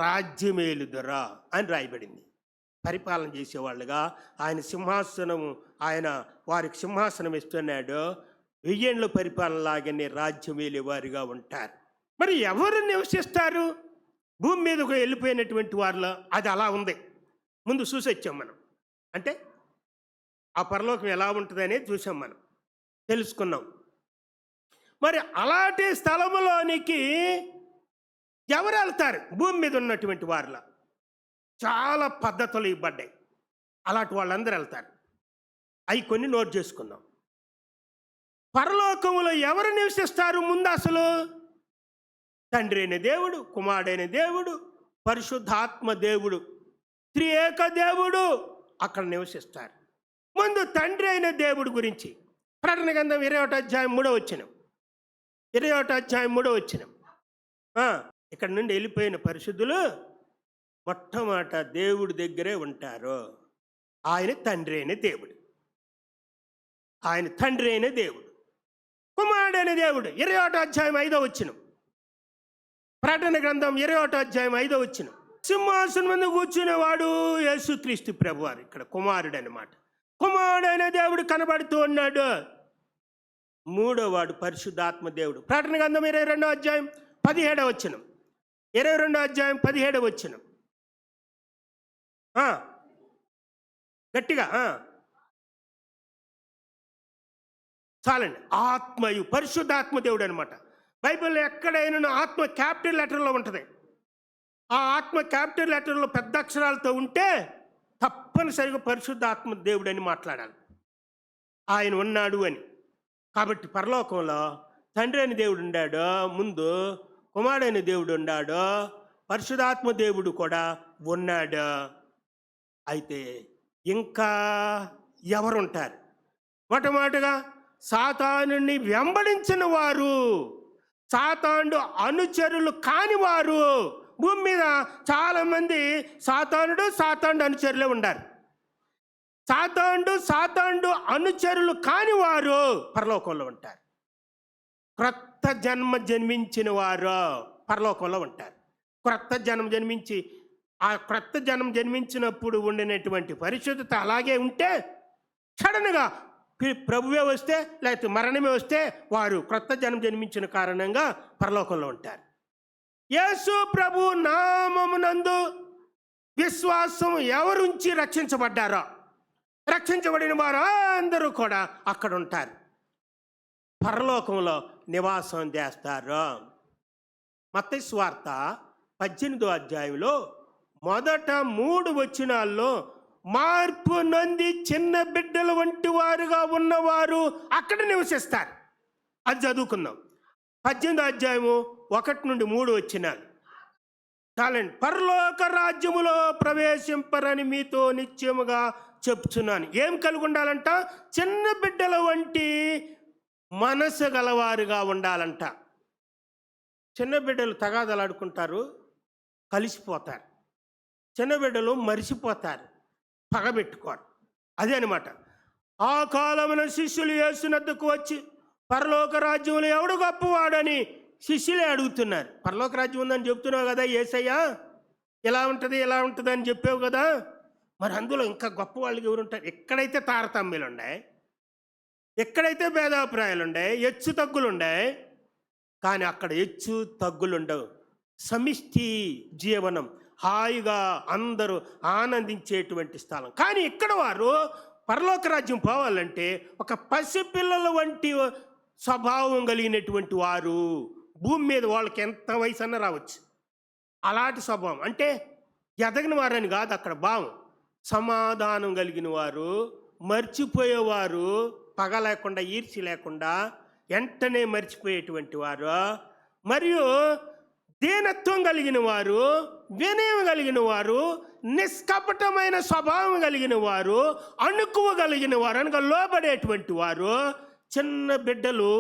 రాజ్యమేలుదరా అని రాయబడింది. పరిపాలన చేసేవాళ్ళుగా ఆయన సింహాసనము, ఆయన వారికి సింహాసనం ఇస్తున్నాడు. 1000 ఏళ్ళ పరిపాలన లాగానే రాజ్యం వెళ్ళేవారుగా ఉంటారు. మరి ఎవరు నివసిస్తారు భూమి మీదకు వెళ్ళిపోయినటువంటి వారిలో? అది అలా ఉంది. ముందు చూసి వచ్చాం మనం. అంటే ఆ పరలోకం ఎలా ఉంటుంది అనేది చూసాం, మనం తెలుసుకున్నాం. మరి అలాంటి స్థలములోనికి ఎవరు వెళ్తారు? భూమి మీద ఉన్నటువంటి వారిలో చాలా పద్ధతులు ఇవ్వబడ్డాయి. అలాంటి వాళ్ళందరూ వెళ్తారు. అవి కొన్ని నోట్ చేసుకుందాం. పరలోకములో ఎవరు నివసిస్తారు? ముందు అసలు తండ్రి అయిన దేవుడు, కుమారుడైన దేవుడు, పరిశుద్ధాత్మ దేవుడు, త్రియేక దేవుడు అక్కడ నివసిస్తారు. ముందు తండ్రి అయిన దేవుడు గురించి ప్రకటన గ్రంథం 21వ అధ్యాయం 3వ వచనం. 21వ అధ్యాయం 3వ వచనం. ఇక్కడ నుండి వెళ్ళిపోయిన పరిశుద్ధులు మొట్టమొదట దేవుడి దగ్గరే ఉంటారు. ఆయన తండ్రి అయిన దేవుడు, ఆయన తండ్రి అయిన దేవుడు, కుమారుడైన దేవుడు. 21వ అధ్యాయం 5వ వచనం. ప్రకటన గ్రంథం 21వ అధ్యాయం 5వ వచనం. సింహాసనం మీద కూర్చునేవాడు యేసుక్రీస్తు ప్రభువారు. ఇక్కడ కుమారుడు అన్నమాట. కుమారుడైన దేవుడు కనబడుతూ ఉన్నాడు. 3వ వాడు పరిశుద్ధాత్మ దేవుడు. ప్రకటన గ్రంథం 22వ అధ్యాయం 17వ వచనం. 22వ అధ్యాయం 17వ వచనం. గట్టిగా చాలండి. ఆత్మయు, పరిశుద్ధాత్మ దేవుడు అనమాట. బైబిల్లో ఎక్కడైనా ఆత్మ క్యాపిటల్ లెటర్లో ఉంటుంది. ఆ ఆత్మ క్యాపిటల్ లెటర్లో పెద్ద అక్షరాలతో ఉంటే తప్పనిసరిగా పరిశుద్ధాత్మ దేవుడు అని మాట్లాడాలి, ఆయన ఉన్నాడు అని. కాబట్టి పరలోకంలో తండ్రి అయిన దేవుడు ఉన్నాడు, ముందు కుమారుడైన దేవుడు ఉన్నాడు, పరిశుద్ధాత్మ దేవుడు కూడా ఉన్నాడు. అయితే ఇంకా ఎవరు ఉంటారు? మొట్టమొదటిగా సాతానుని వెంబడించిన వారు, సాతానుడు అనుచరులు కాని వారు. భూమి మీద చాలామంది సాతానుడు అనుచరులే ఉండారు. సాతానుడు అనుచరులు కాని వారు పరలోకంలో ఉంటారు. క్రొత్త జన్మ జన్మించిన వారు పరలోకంలో ఉంటారు. క్రొత్త జన్మ జన్మించి ఆ క్రొత్త జన్మ జన్మించినప్పుడు ఉండినటువంటి పరిశుద్ధత అలాగే ఉంటే సడన్గా ప్రభువే వస్తే లేకపోతే మరణమే వస్తే వారు క్రొత్త జన్మ జన్మించిన కారణంగా పరలోకంలో ఉంటారు. యేసు ప్రభు నామమునందు విశ్వాసం ఎవరుంచి రక్షించబడ్డారో, రక్షించబడిన వారు అందరూ కూడా అక్కడ ఉంటారు, పరలోకంలో నివాసం చేస్తారు. మత్తయి సువార్త 18వ అధ్యాయంలో మొదట 3 వచనాల్లో మార్పు నొంది చిన్న బిడ్డల వంటి వారుగా ఉన్నవారు అక్కడ నివసిస్తారు. అది చదువుకుందాం. 18వ అధ్యాయము 1 నుండి 3 వచనాలు చాలండి. పరలోక రాజ్యములో ప్రవేశింపరని మీతో నిశ్చయముగా చెప్తున్నాను. ఏం కలిగి ఉండాలంట? చిన్న బిడ్డల వంటి మనసు గలవారుగా ఉండాలంట. చిన్న బిడ్డలు తగాదలాడుకుంటారు, కలిసిపోతారు. చిన్న బిడ్డలు మరిచిపోతారు, పగబెట్టుకోరు. అదే అనమాట. ఆ కాలమున శిష్యులు యేసునద్దకు వచ్చి పరలోక రాజ్యంలో ఎవడు గొప్పవాడని శిష్యులే అడుగుతున్నారు. పరలోక రాజ్యం ఉందని చెప్తున్నావు కదా యేసయ్యా, ఎలా ఉంటుంది అని చెప్పావు కదా, మరి అందులో ఇంకా గొప్ప వాళ్ళకి ఎవరుంటారు? ఎక్కడైతే తారతమ్యాలు ఉన్నాయి, ఎక్కడైతే భేదాభిప్రాయాలు ఉన్నాయి, హెచ్చు తగ్గులు ఉన్నాయి, కానీ అక్కడ హెచ్చు తగ్గులు ఉండవు. సమిష్టి జీవనం, హాయిగా అందరూ ఆనందించేటువంటి స్థలం. కానీ ఇక్కడ వారు పరలోక రాజ్యం పోవాలంటే ఒక పసిపిల్లల వంటి స్వభావం కలిగినటువంటి వారు. భూమి మీద వాళ్ళకి ఎంత వయసు అన్నా రావచ్చు, అలాంటి స్వభావం. అంటే ఎదగిన వారని కాదు అక్కడ భావం. సమాధానం కలిగిన వారు, మర్చిపోయేవారు, పగ లేకుండా ఈర్చి లేకుండా వెంటనే మర్చిపోయేటువంటి వారు, మరియు దీనత్వం కలిగిన వారు, వినయం కలిగిన వారు, నిష్కపటమైన స్వభావం కలిగిన వారు, అణుకువ కలిగిన వారు, అనగా లోబడేటువంటి వారు. చిన్న బిడ్డలు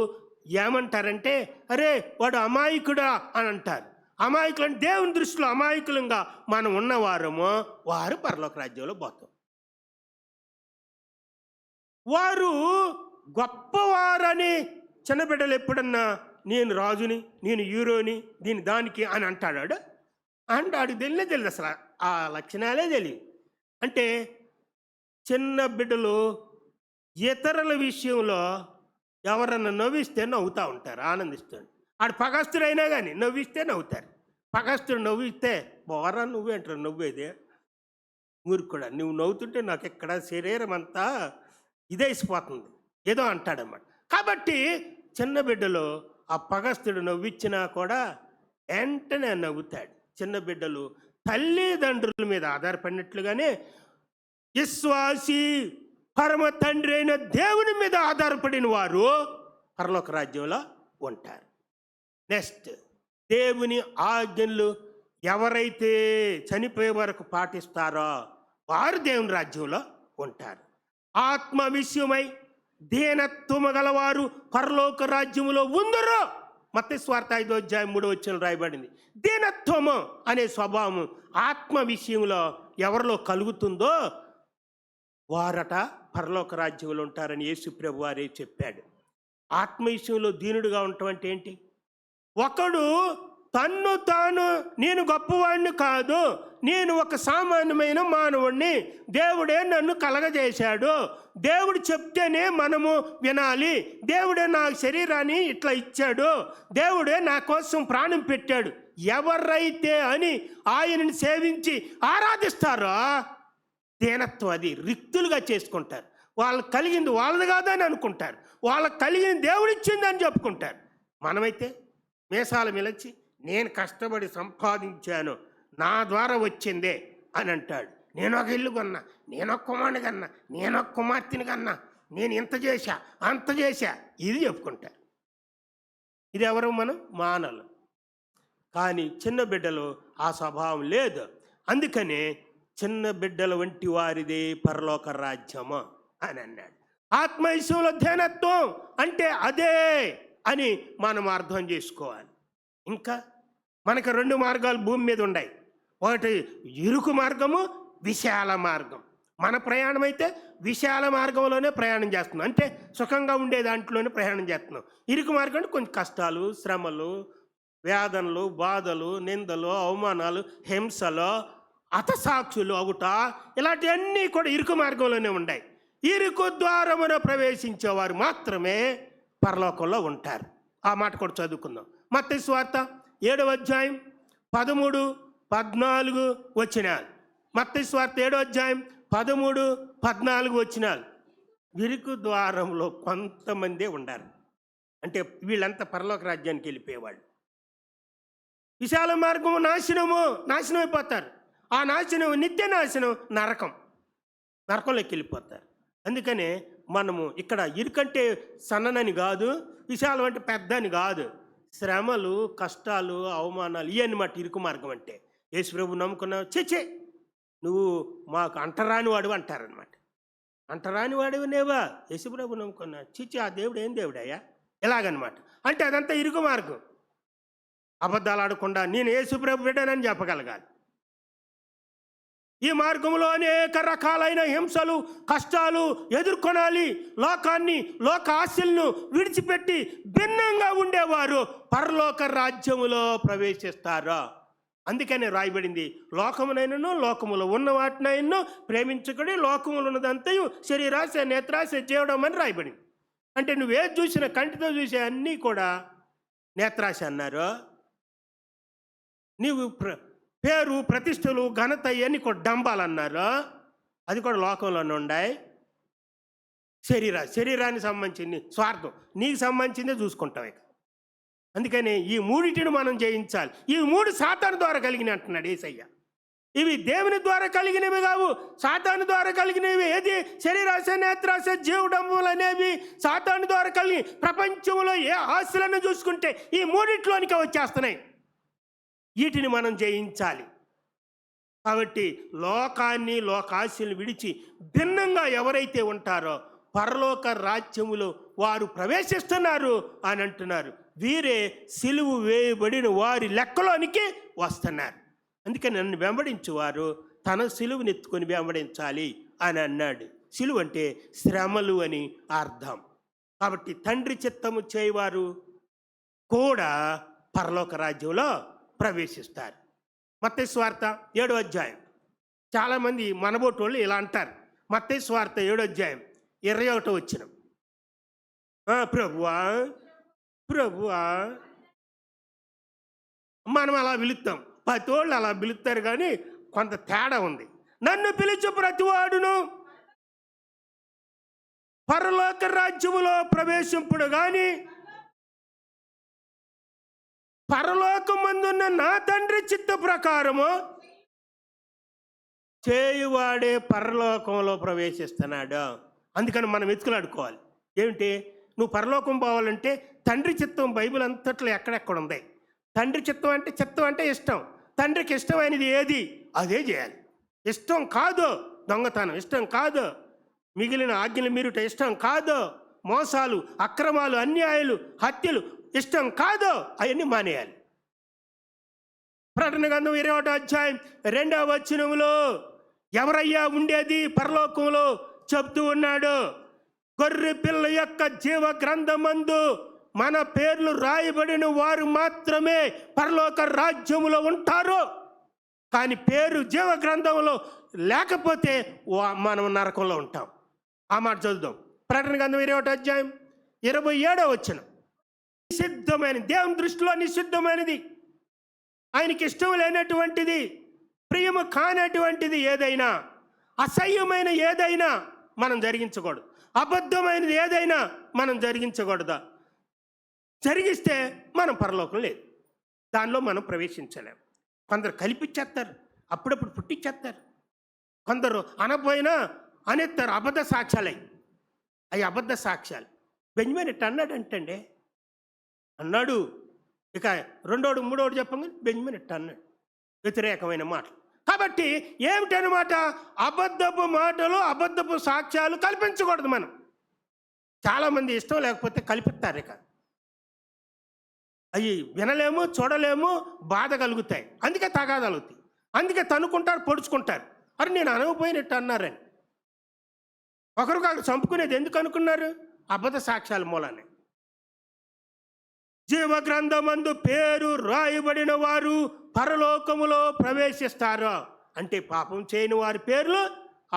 ఏమంటారంటే, అరే వాడు అమాయకుడా అని అంటారు. అమాయకులు అంటే దేవుని దృష్టిలో అమాయకులంగా మనం ఉన్నవారము వారు పరలోక రాజ్యంలో పోతాం. వారు గొప్పవారని చిన్న బిడ్డలు ఎప్పుడన్నా నేను రాజుని, నేను హీరోని, దీని దానికి అని అంటాడు. ఆడికి తెలియదు అసలు, ఆ లక్షణాలే తెలియదు. అంటే చిన్న బిడ్డలు ఇతరుల విషయంలో ఎవరన్నా నవ్విస్తే నవ్వుతూ ఉంటారు, ఆనందిస్తాడు. ఆడు పగస్తుడైనా కానీ నవ్విస్తే నవ్వుతారు. పగస్తుడు నవ్విస్తే బోరా నువ్వే అంటారు, నవ్వేదే ఊరు కూడా, నువ్వు నవ్వుతుంటే నాకు ఎక్కడ శరీరం అంతా ఇదేసిపోతుంది ఏదో అంటాడన్నమాట. కాబట్టి చిన్న బిడ్డలు ఆ పగస్తుడు నవ్విచ్చినా కూడా వెంటనే నవ్వుతాడు. చిన్న బిడ్డలు తల్లిదండ్రుల మీద ఆధారపడినట్లుగానే విశ్వాసి పరమ తండ్రి అయిన దేవుని మీద ఆధారపడిన వారు పరలోక రాజ్యంలో ఉంటారు. నెక్స్ట్, దేవుని ఆజ్ఞలు ఎవరైతే చనిపోయే వరకు పాటిస్తారో వారు దేవుని రాజ్యంలో ఉంటారు. ఆత్మ విషయమై దీనత్వము గలవారు పరలోక రాజ్యములో ఉందరో. మత్తయి సువార్త 5వ అధ్యాయం 3వ వచనం రాయబడింది. దీనత్వము అనే స్వభావం ఆత్మ విషయంలో ఎవరిలో కలుగుతుందో వారట పరలోక రాజ్యంలో ఉంటారని యేసు ప్రభు వారే చెప్పాడు. ఆత్మ విషయంలో దీనుడుగా ఉండటం అంటే ఏంటి? ఒకడు తన్ను తాను నేను గొప్పవాడిని కాదు, నేను ఒక సామాన్యమైన మానవుడిని, దేవుడే నన్ను కలగజేశాడు, దేవుడు చెప్తేనే మనము వినాలి, దేవుడే నా శరీరాన్ని ఇట్లా ఇచ్చాడు, దేవుడే నా కోసం ప్రాణం పెట్టాడు, ఎవరైతే అని ఆయనని సేవించి ఆరాధిస్తారో దీనత్వం అది రిక్తులుగా చేసుకుంటారు. వాళ్ళకి కలిగింది వాళ్ళది కాదని అనుకుంటారు, వాళ్ళకి కలిగింది దేవుడిచ్చిందని చెప్పుకుంటారు. మనమైతే మీసాలు మిలచి నేను కష్టపడి సంపాదించాను, నా ద్వారా వచ్చిందే అని అంటాడు. నేను ఒక ఇల్లు కొన్నా, నేను ఒక కుమారుని కన్నా, నేను ఒక కుమార్తెని కన్నా, నేను ఇంత చేశా అంత చేశా, ఇది చెప్పుకుంటారు. ఇది ఎవరు? మనం మానవులు. కానీ చిన్న బిడ్డలు ఆ స్వభావం లేదు. అందుకనే చిన్న బిడ్డల వంటి వారిదే పరలోక రాజ్యము అని అన్నాడు. ఆత్మవిషయంలో ధ్యానత్వం అంటే అదే అని మనం అర్థం చేసుకోవాలి. ఇంకా మనకు 2 మార్గాలు భూమి మీద ఉన్నాయి. ఒకటి ఇరుకు మార్గము, విశాల మార్గం. మన ప్రయాణం అయితే విశాల మార్గంలోనే ప్రయాణం చేస్తున్నాం, అంటే సుఖంగా ఉండే దాంట్లోనే ప్రయాణం చేస్తున్నాం. ఇరుకు మార్గం అంటే కొంచెం కష్టాలు, శ్రమలు, వేదనలు, బాధలు, నిందలు, అవమానాలు, హింసలు, హతసాక్షులు అవుట, ఇలాంటివన్నీ కూడా ఇరుకు మార్గంలోనే ఉన్నాయి. ఇరుకు ద్వారమున ప్రవేశించేవారు మాత్రమే పరలోకంలో ఉంటారు. ఆ మాట కూడా చదువుకుందాం. మత్తయి సువార్త 7వ అధ్యాయం 13, 14 వచనాలు. మత్తయి సువార్త 7వ అధ్యాయం 13, 14 వచనాలు. ఇరుకు ద్వారంలో కొంతమందే ఉండారు, అంటే వీళ్ళంతా పరలోక రాజ్యానికి వెళ్ళిపోయేవాళ్ళు. విశాల మార్గము నాశనం అయిపోతారు. ఆ నాశనం నిత్య నాశనం, నరకంలోకి వెళ్ళిపోతారు. అందుకనే మనము ఇక్కడ ఇరుకంటే సన్ననని కాదు, విశాలం అంటే పెద్ద అని కాదు. శ్రమలు, కష్టాలు, అవమానాలు ఇవన్నమాట ఇరుకు మార్గం అంటే. యేసు ప్రభు నమ్ముకున్నావు, చే నువ్వు మాకు అంటరాని వాడు అంటారనమాట. అంటరాని వాడివి నేవా? యేసు ప్రభు నమ్ముకున్నా, చిచి ఆ దేవుడు ఏం దేవుడయ్యా, ఎలాగనమాట. అంటే అదంతా ఇరుకు మార్గం. అబద్ధాలు ఆడకుండా నేను యేసు ప్రభు బిడ్డనని చెప్పగలగాలి. ఈ మార్గంలో అనేక రకాలైన హింసలు, కష్టాలు ఎదుర్కొనాలి. లోక ఆశలను విడిచిపెట్టి భిన్నంగా ఉండేవారు పరలోక రాజ్యములో ప్రవేశిస్తారు. అందుకనే రాయబడింది, లోకమునైనను లోకములో ఉన్న వాటినైనా ప్రేమించుకొని లోకములు ఉన్నదంతయు శరీరాశ, నేత్రాశ చేయడం అని రాయబడింది. అంటే నువ్వేది చూసినా కంటితో చూసే అన్నీ కూడా నేత్రాశ అన్నారు. నీవు పేరు, ప్రతిష్టలు, ఘనత ఇవన్నీ కూడా డంబాలన్నారు. అది కూడా లోకంలోనే ఉన్నాయి. శరీరానికి సంబంధించింది స్వార్థం, నీకు సంబంధించిందే చూసుకుంటావు. ఇక అందుకని ఈ మూడిటిని మనం జయించాలి. ఈ 3 సాతాను ద్వారా కలిగిన అంటున్నాడు యేసయ్య. ఇవి దేవుని ద్వారా కలిగినవి కావు, సాతాను ద్వారా కలిగినవి. ఏది? శరీరాశ, నేత్రాశ, జీవడంబులు అనేవి సాతాను ద్వారా కలిగి ప్రపంచంలో ఏ ఆశలను చూసుకుంటే ఈ మూడిట్లోనికి వచ్చేస్తున్నాయి. వీటిని మనం జయించాలి. కాబట్టి లోకాశలను విడిచి భిన్నంగా ఎవరైతే ఉంటారో పరలోక రాజ్యములో వారు ప్రవేశిస్తున్నారు అని అంటున్నారు. వీరే సిలువ వేయబడిన వారి లెక్కలోనికి వస్తున్నారు. అందుకని నన్ను వెంబడించువారు తన సిలువను ఎత్తుకొని వెంబడించాలి అని అన్నాడు. సిలువ అంటే శ్రమలు అని అర్థం. కాబట్టి తండ్రి చిత్తము చేయవారు కూడా పరలోక రాజ్యంలో ప్రవేశిస్తారు. మత్తయి సువార్త 7వ అధ్యాయం. చాలామంది మనబోటోళ్ళు ఇలా అంటారు. మత్తయి సువార్త 7వ అధ్యాయం 21వ వచనం. ప్రభువా మనం అలా పిలుస్తాం, ప్రతివాళ్ళు అలా పిలుస్తారు, కానీ కొంత తేడా ఉంది. నన్ను పిలిచు ప్రతివాడును పరలోక రాజ్యములో ప్రవేశింపుడు కానీ పరలోకమందున్న నా తండ్రి చిత్త ప్రకారము చేయువాడే పరలోకంలో ప్రవేశిస్తున్నాడు. అందుకని మనం వెతుకులాడుకోవాలి. ఏమిటి? నువ్వు పరలోకం పోవాలంటే తండ్రి చిత్తం బైబిల్ అంతట్లో ఎక్కడెక్కడ ఉంది. తండ్రి చిత్తం అంటే ఇష్టం. తండ్రికి ఇష్టమైనది ఏది అదే చేయాలి. ఇష్టం కాదు దొంగతనం, ఇష్టం కాదు మిగిలిన ఆజ్ఞలు మీరుట, ఇష్టం కాదు మోసాలు, అక్రమాలు, అన్యాయాలు, హత్యలు, ఇష్టం కాదు అవన్నీ మానేయాలి. ప్రకటన గ్రంథం 20వ అధ్యాయం 2వ వచనంలో ఎవరయ్యా ఉండేది పరలోకంలో చెప్తూ ఉన్నాడు. గొర్రె పిల్ల యొక్క జీవ గ్రంథమందు మన పేర్లు రాయబడిన వారు మాత్రమే పరలోక రాజ్యములో ఉంటారు. కానీ పేరు జీవ గ్రంథంలో లేకపోతే మనం నరకంలో ఉంటాం. ఆ మాట చదువుదాం. ప్రకటన గ్రంథం 20వ అధ్యాయం 27వ వచనం. నిషిద్ధమైన, దేవుని దృష్టిలో నిషిద్ధమైనది, ఆయనకి ఇష్టం లేనటువంటిది, ప్రియము కానటువంటిది ఏదైనా, అసహ్యమైన ఏదైనా మనం జరిగించకూడదు. అబద్ధమైనది ఏదైనా మనం జరిగించకూడదా? జరిగిస్తే మనం పరలోకం లేదు, దానిలో మనం ప్రవేశించలేము. కొందరు కల్పించేస్తారు, అప్పుడప్పుడు పుట్టించేస్తారు. కొందరు అనపోయినా అనేస్తారు. అబద్ధ సాక్ష్యాలై అవి అబద్ధ సాక్ష్యాలు. బెంజమిన్ ఇట్ట అన్నాడంటండి, అన్నాడు. ఇక రెండోడు మూడోడు చెప్పంగా బెంజమిన్ ఇట్ట అన్నాడు, వ్యతిరేకమైన మాటలు. కాబట్టి ఏమిటనమాట? అబద్ధపు మాటలు, అబద్ధపు సాక్ష్యాలు కల్పించకూడదు మనం. చాలామంది ఇష్టం లేకపోతే కలిపిస్తారు. ఇక అవి వినలేము, చూడలేము, బాధ కలుగుతాయి. అందుకే తగాదలుగుతాయి. అందుకే తనుకుంటారు, పొడుచుకుంటారు. అరే నేను అనకపోయినట్టు అన్నారని. ఒకరికొకరు చంపుకునేది ఎందుకు అనుకున్నారు? అబద్ధ సాక్ష్యాల మూలానే. జీవగ్రంథమందు పేరు రాయబడిన వారు పరలోకములో ప్రవేశిస్తారు. అంటే పాపం చేయని వారి పేర్లు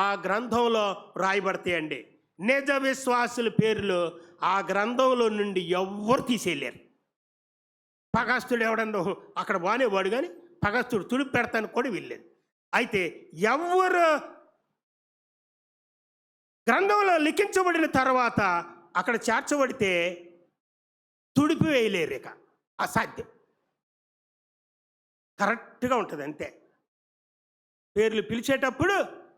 ఆ గ్రంథంలో రాయబడతాయండి. నిజ విశ్వాసుల పేర్లు ఆ గ్రంథంలో నుండి ఎవ్వరు తీసేయలేరు. పగస్తుడు ఎవడన్నా అక్కడ బానేవాడు, కానీ పగస్తుడు తుడిపి పెడతాను కూడా వీల్లేదు. అయితే ఎవరు గ్రంథంలో లిఖించబడిన తర్వాత అక్కడ చేర్చబడితే తుడిపి వేయలేరు. ఇక అసాధ్యం. కరెక్ట్గా ఉంటుంది. అంతే. పేర్లు పిలిచేటప్పుడు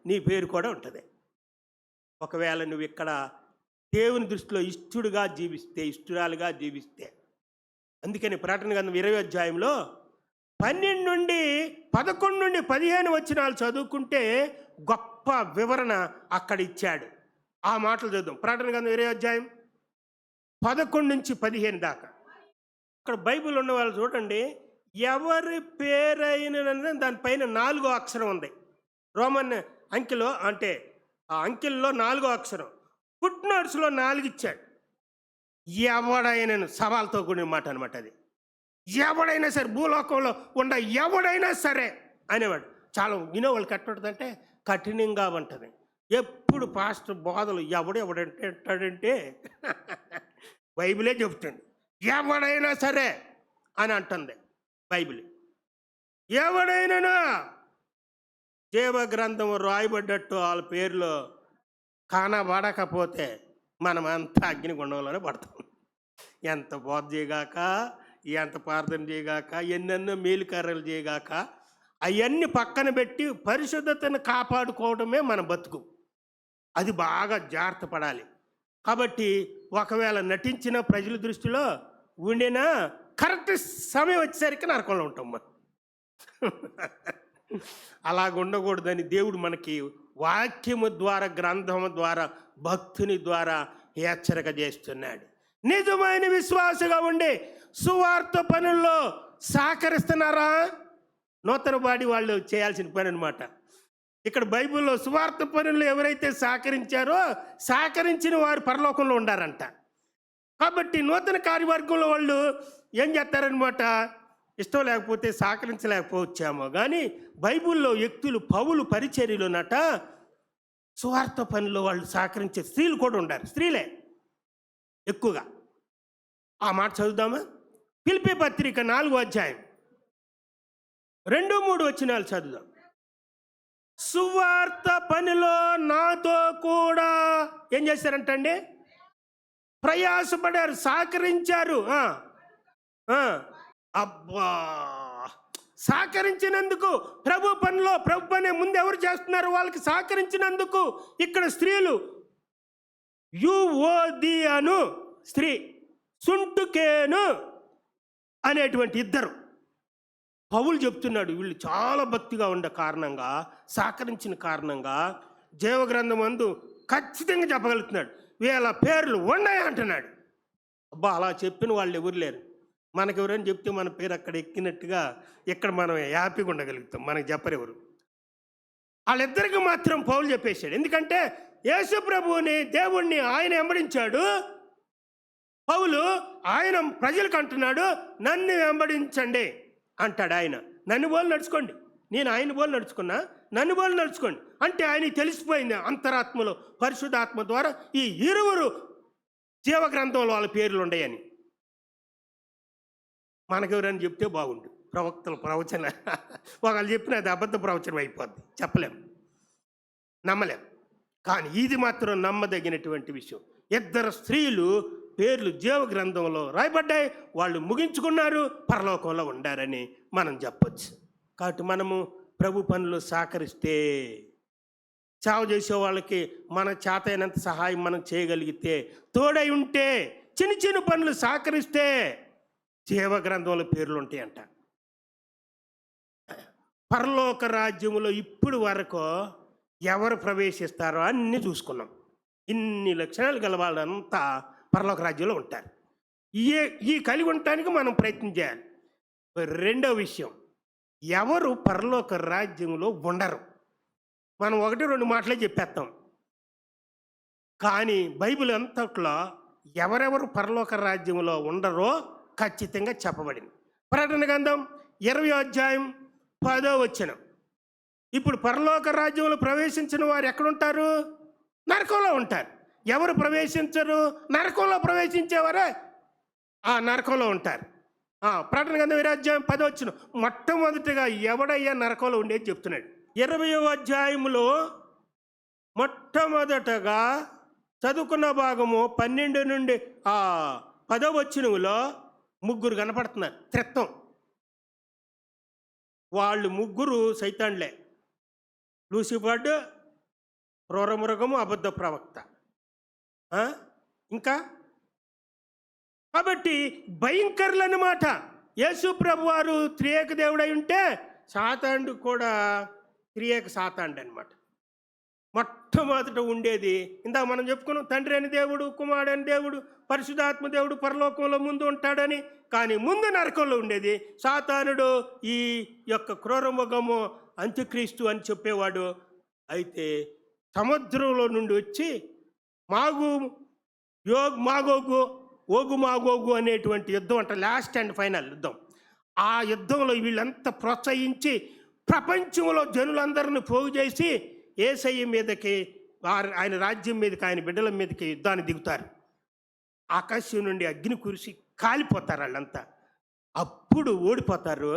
నీ పేరు కూడా ఉంటుంది. ఒకవేళ నువ్వు ఇక్కడ దేవుని దృష్టిలో ఇష్టుడుగా జీవిస్తే, ఇష్టురాలుగా జీవిస్తే, అందుకని ప్రకటన గ్రంథం 20వ అధ్యాయంలో 12 నుండి 11 నుండి 15 వచనాలు చదువుకుంటే గొప్ప వివరణ అక్కడ ఇచ్చాడు. ఆ మాటలు చదువు. ప్రకటన గ్రంథం 20వ అధ్యాయం 11 నుంచి 15 దాకా. అక్కడ బైబిల్ ఉన్న వాళ్ళు చూడండి, ఎవరి పేరైన దానిపైన 4వ అక్షరం ఉంది. రోమన్ అంకెలో, అంటే ఆ అంకెల్లో 4వ అక్షరం. ఫుట్ నోట్స్లో 4 ఇచ్చాడు. ఎవడైనా సవాల్తో కూడిన మాట అనమాట అది. ఎవడైనా సరే, భూలోకంలో ఉన్న ఎవడైనా సరే అనేవాడు. చాలా వినేవాళ్ళు కట్టుంటుందంటే కఠినంగా ఉంటుంది. ఎప్పుడు పాస్టర్ బోధలు ఎవడంటే అంటాడంటే బైబిలే చెబుతుంది ఎవడైనా సరే అని అంటుంది బైబిల్. ఎవడైనా జీవ గ్రంథం రాయబడ్డట్టు వాళ్ళ పేర్లు కానబడకపోతే మనం అంతా అగ్నిగుండంలోనే పడతాం. ఎంత బోధ చేయగాక, ఎంత ప్రార్థన చేయగాక, ఎన్నెన్నో మేలుకార్యాలు చేయగాక, అవన్నీ పక్కన పెట్టి పరిశుద్ధతను కాపాడుకోవడమే మన బతుకు. అది బాగా జాగ్రత్త పడాలి. కాబట్టి ఒకవేళ నటించిన ప్రజల దృష్టిలో ఉండినా కరెక్ట్ సమయం వచ్చేసరికి నరకంలో ఉంటాం మనం. అలాగ ఉండకూడదని దేవుడు మనకి వాక్యము ద్వారా, గ్రంథము ద్వారా, భక్తుని ద్వారా హెచ్చరిక చేస్తున్నాడు. నిజమైన విశ్వాసగా ఉండి సువార్త పనుల్లో సహకరిస్తున్నారా? నూతన బాడి వాళ్ళు చేయాల్సిన పని అనమాట. ఇక్కడ బైబిల్లో సువార్త పనుల్లో ఎవరైతే సహకరించారో, సహకరించిన వారు పరలోకంలో ఉండారంట. కాబట్టి నూతన కార్యవర్గంలో వాళ్ళు ఏం చేస్తారనమాట, ఇష్టం లేకపోతే సహకరించలేకపోవచ్చామో కానీ బైబిల్లో వ్యక్తులు పౌలు పరిచర్యలోనట సువార్త పనిలో వాళ్ళు సహకరించే స్త్రీలు కూడా ఉండారు. స్త్రీలే ఎక్కువగా. ఆ మాట చదువుదామా? ఫిలిప్పీ పత్రిక 4వ అధ్యాయం 2-3 వచనాలు చదువుదాం. సువార్త పనిలో నాతో కూడా ఏం చేశారంటండి? ప్రయాసపడారు, సహకరించారు. అబ్బా, సహకరించినందుకు ప్రభు పని ముందు ఎవరు చేస్తున్నారు? వాళ్ళకి సహకరించినందుకు ఇక్కడ స్త్రీలు యువోదియను స్త్రీ, సుంటుకేను అనేటువంటి ఇద్దరు. పౌలు చెప్తున్నాడు, వీళ్ళు చాలా భక్తిగా ఉండే కారణంగా, సహకరించిన కారణంగా జీవగ్రంథం అందు ఖచ్చితంగా చెప్పగలుగుతున్నాడు వీళ్ళ పేర్లు ఉన్నాయి అంటున్నాడు. అబ్బా, అలా చెప్పిన వాళ్ళు ఎవరు లేరు. మనకెవరైనా చెప్తే మన పేరు అక్కడ ఎక్కినట్టుగా ఇక్కడ మనం హ్యాపీగా ఉండగలుగుతాం. మనకు చెప్పరెవరు. వాళ్ళిద్దరికి మాత్రం పౌలు చెప్పేశాడు. ఎందుకంటే యేసు ప్రభువుని, దేవుణ్ణి ఆయన వెంబడించాడు. పౌలు ఆయన ప్రజలకు అంటున్నాడు, నన్ను వెంబడించండి అంటాడు. ఆయన నన్ను బోలు నడుచుకోండి, నేను ఆయన బోలు నడుచుకున్నా, నన్ను బోలు నడుచుకోండి అంటే ఆయనకి తెలిసిపోయింది అంతరాత్మలో, పరిశుద్ధాత్మ ద్వారా ఈ ఇరువురు జీవగ్రంథంలో వాళ్ళ పేర్లు ఉన్నాయని. మనకెవరైనా చెప్తే బాగుండు. ప్రవక్తల ప్రవచన ఒకళ్ళు చెప్పిన అది అబద్ధ ప్రవచనం అయిపోద్ది, చెప్పలేం, నమ్మలేం. కానీ ఇది మాత్రం నమ్మదగినటువంటి విషయం. ఇద్దరు స్త్రీలు పేర్లు జీవగ్రంథంలో రాయబడ్డాయి. వాళ్ళు ముగించుకున్నారు, పరలోకంలో ఉండారని మనం చెప్పొచ్చు. కాబట్టి మనము ప్రభు పనులు సహకరిస్తే, సేవ చేసే వాళ్ళకి మన చేతైనంత సహాయం మనం చేయగలిగితే, తోడై ఉంటే, చిన్న చిన్న పనులు సహకరిస్తే జీవగ్రంథంలో పేర్లు ఉంటాయంట. పరలోక రాజ్యములో ఇప్పుడు వరకు ఎవరు ప్రవేశిస్తారో అన్నీ చూసుకున్నాం. ఇన్ని లక్షణాలు గల వాళ్ళంతా పరలోక రాజ్యంలో ఉంటారు. ఈ ఈ కలిగి ఉండటానికి మనం ప్రయత్నం చేయాలి. రెండో విషయం, ఎవరు పరలోక రాజ్యంలో ఉండరు. మనం 1-2 మాటలే చెప్పేస్తాం. కానీ బైబిల్ అంతట్లో ఎవరెవరు పరలోక రాజ్యంలో ఉండరో ఖచ్చితంగా చెప్పబడింది. ప్రకటన గ్రంథం 20:10. ఇప్పుడు పరలోక రాజ్యంలో ప్రవేశించిన వారు ఎక్కడుంటారు? నరకంలో ఉంటారు. ఎవరు ప్రవేశించరు? నరకంలో ప్రవేశించేవారే ఆ నరకంలో ఉంటారు. ప్రకటన గ్రంథం 20:10. మొట్టమొదటిగా ఎవడయ్యా నరకంలో ఉండేది చెప్తున్నాడు. 20వ అధ్యాయంలో మొట్టమొదటగా చదువుకున్న భాగము 12 నుండి 10వ ముగ్గురు కనపడుతున్నారు. త్రిత్వం. వాళ్ళు ముగ్గురు సైతాన్లే. లూసిఫర్, క్రూరమృగము, అబద్ధ ప్రవక్త. ఇంకా కాబట్టి భయంకరులు అన్నమాట. యేసు ప్రభు వారు త్రియేక దేవుడై ఉంటే సాతానుడు కూడా త్రియేక సాతానుడు అనమాట. మొట్టమొదట ఉండేది ఇందాక మనం చెప్పుకున్నాం, తండ్రి అని దేవుడు, కుమారుడు అని దేవుడు, పరిశుద్ధాత్మ దేవుడు పరలోకంలో ముందు ఉంటాడని. కానీ ముందు నరకంలో ఉండేది సాతానుడు, ఈ యొక్క క్రూరమృగము, అంత్యక్రీస్తు అని చెప్పేవాడు. అయితే సముద్రంలో నుండి వచ్చి మాగోగు అనేటువంటి యుద్ధం అంట, లాస్ట్ అండ్ ఫైనల్ యుద్ధం. ఆ యుద్ధంలో వీళ్ళంతా ప్రోత్సహించి ప్రపంచంలో జనులందరిని పోగు చేసి యేసయ్య మీదకి, ఆయన రాజ్యం మీదకి, ఆయన బిడ్డల మీదకి యుద్ధాన్ని దిగుతారు. ఆకాశం నుండి అగ్ని కురిసి కాలిపోతారు వాళ్ళంతా. అప్పుడు ఓడిపోతారు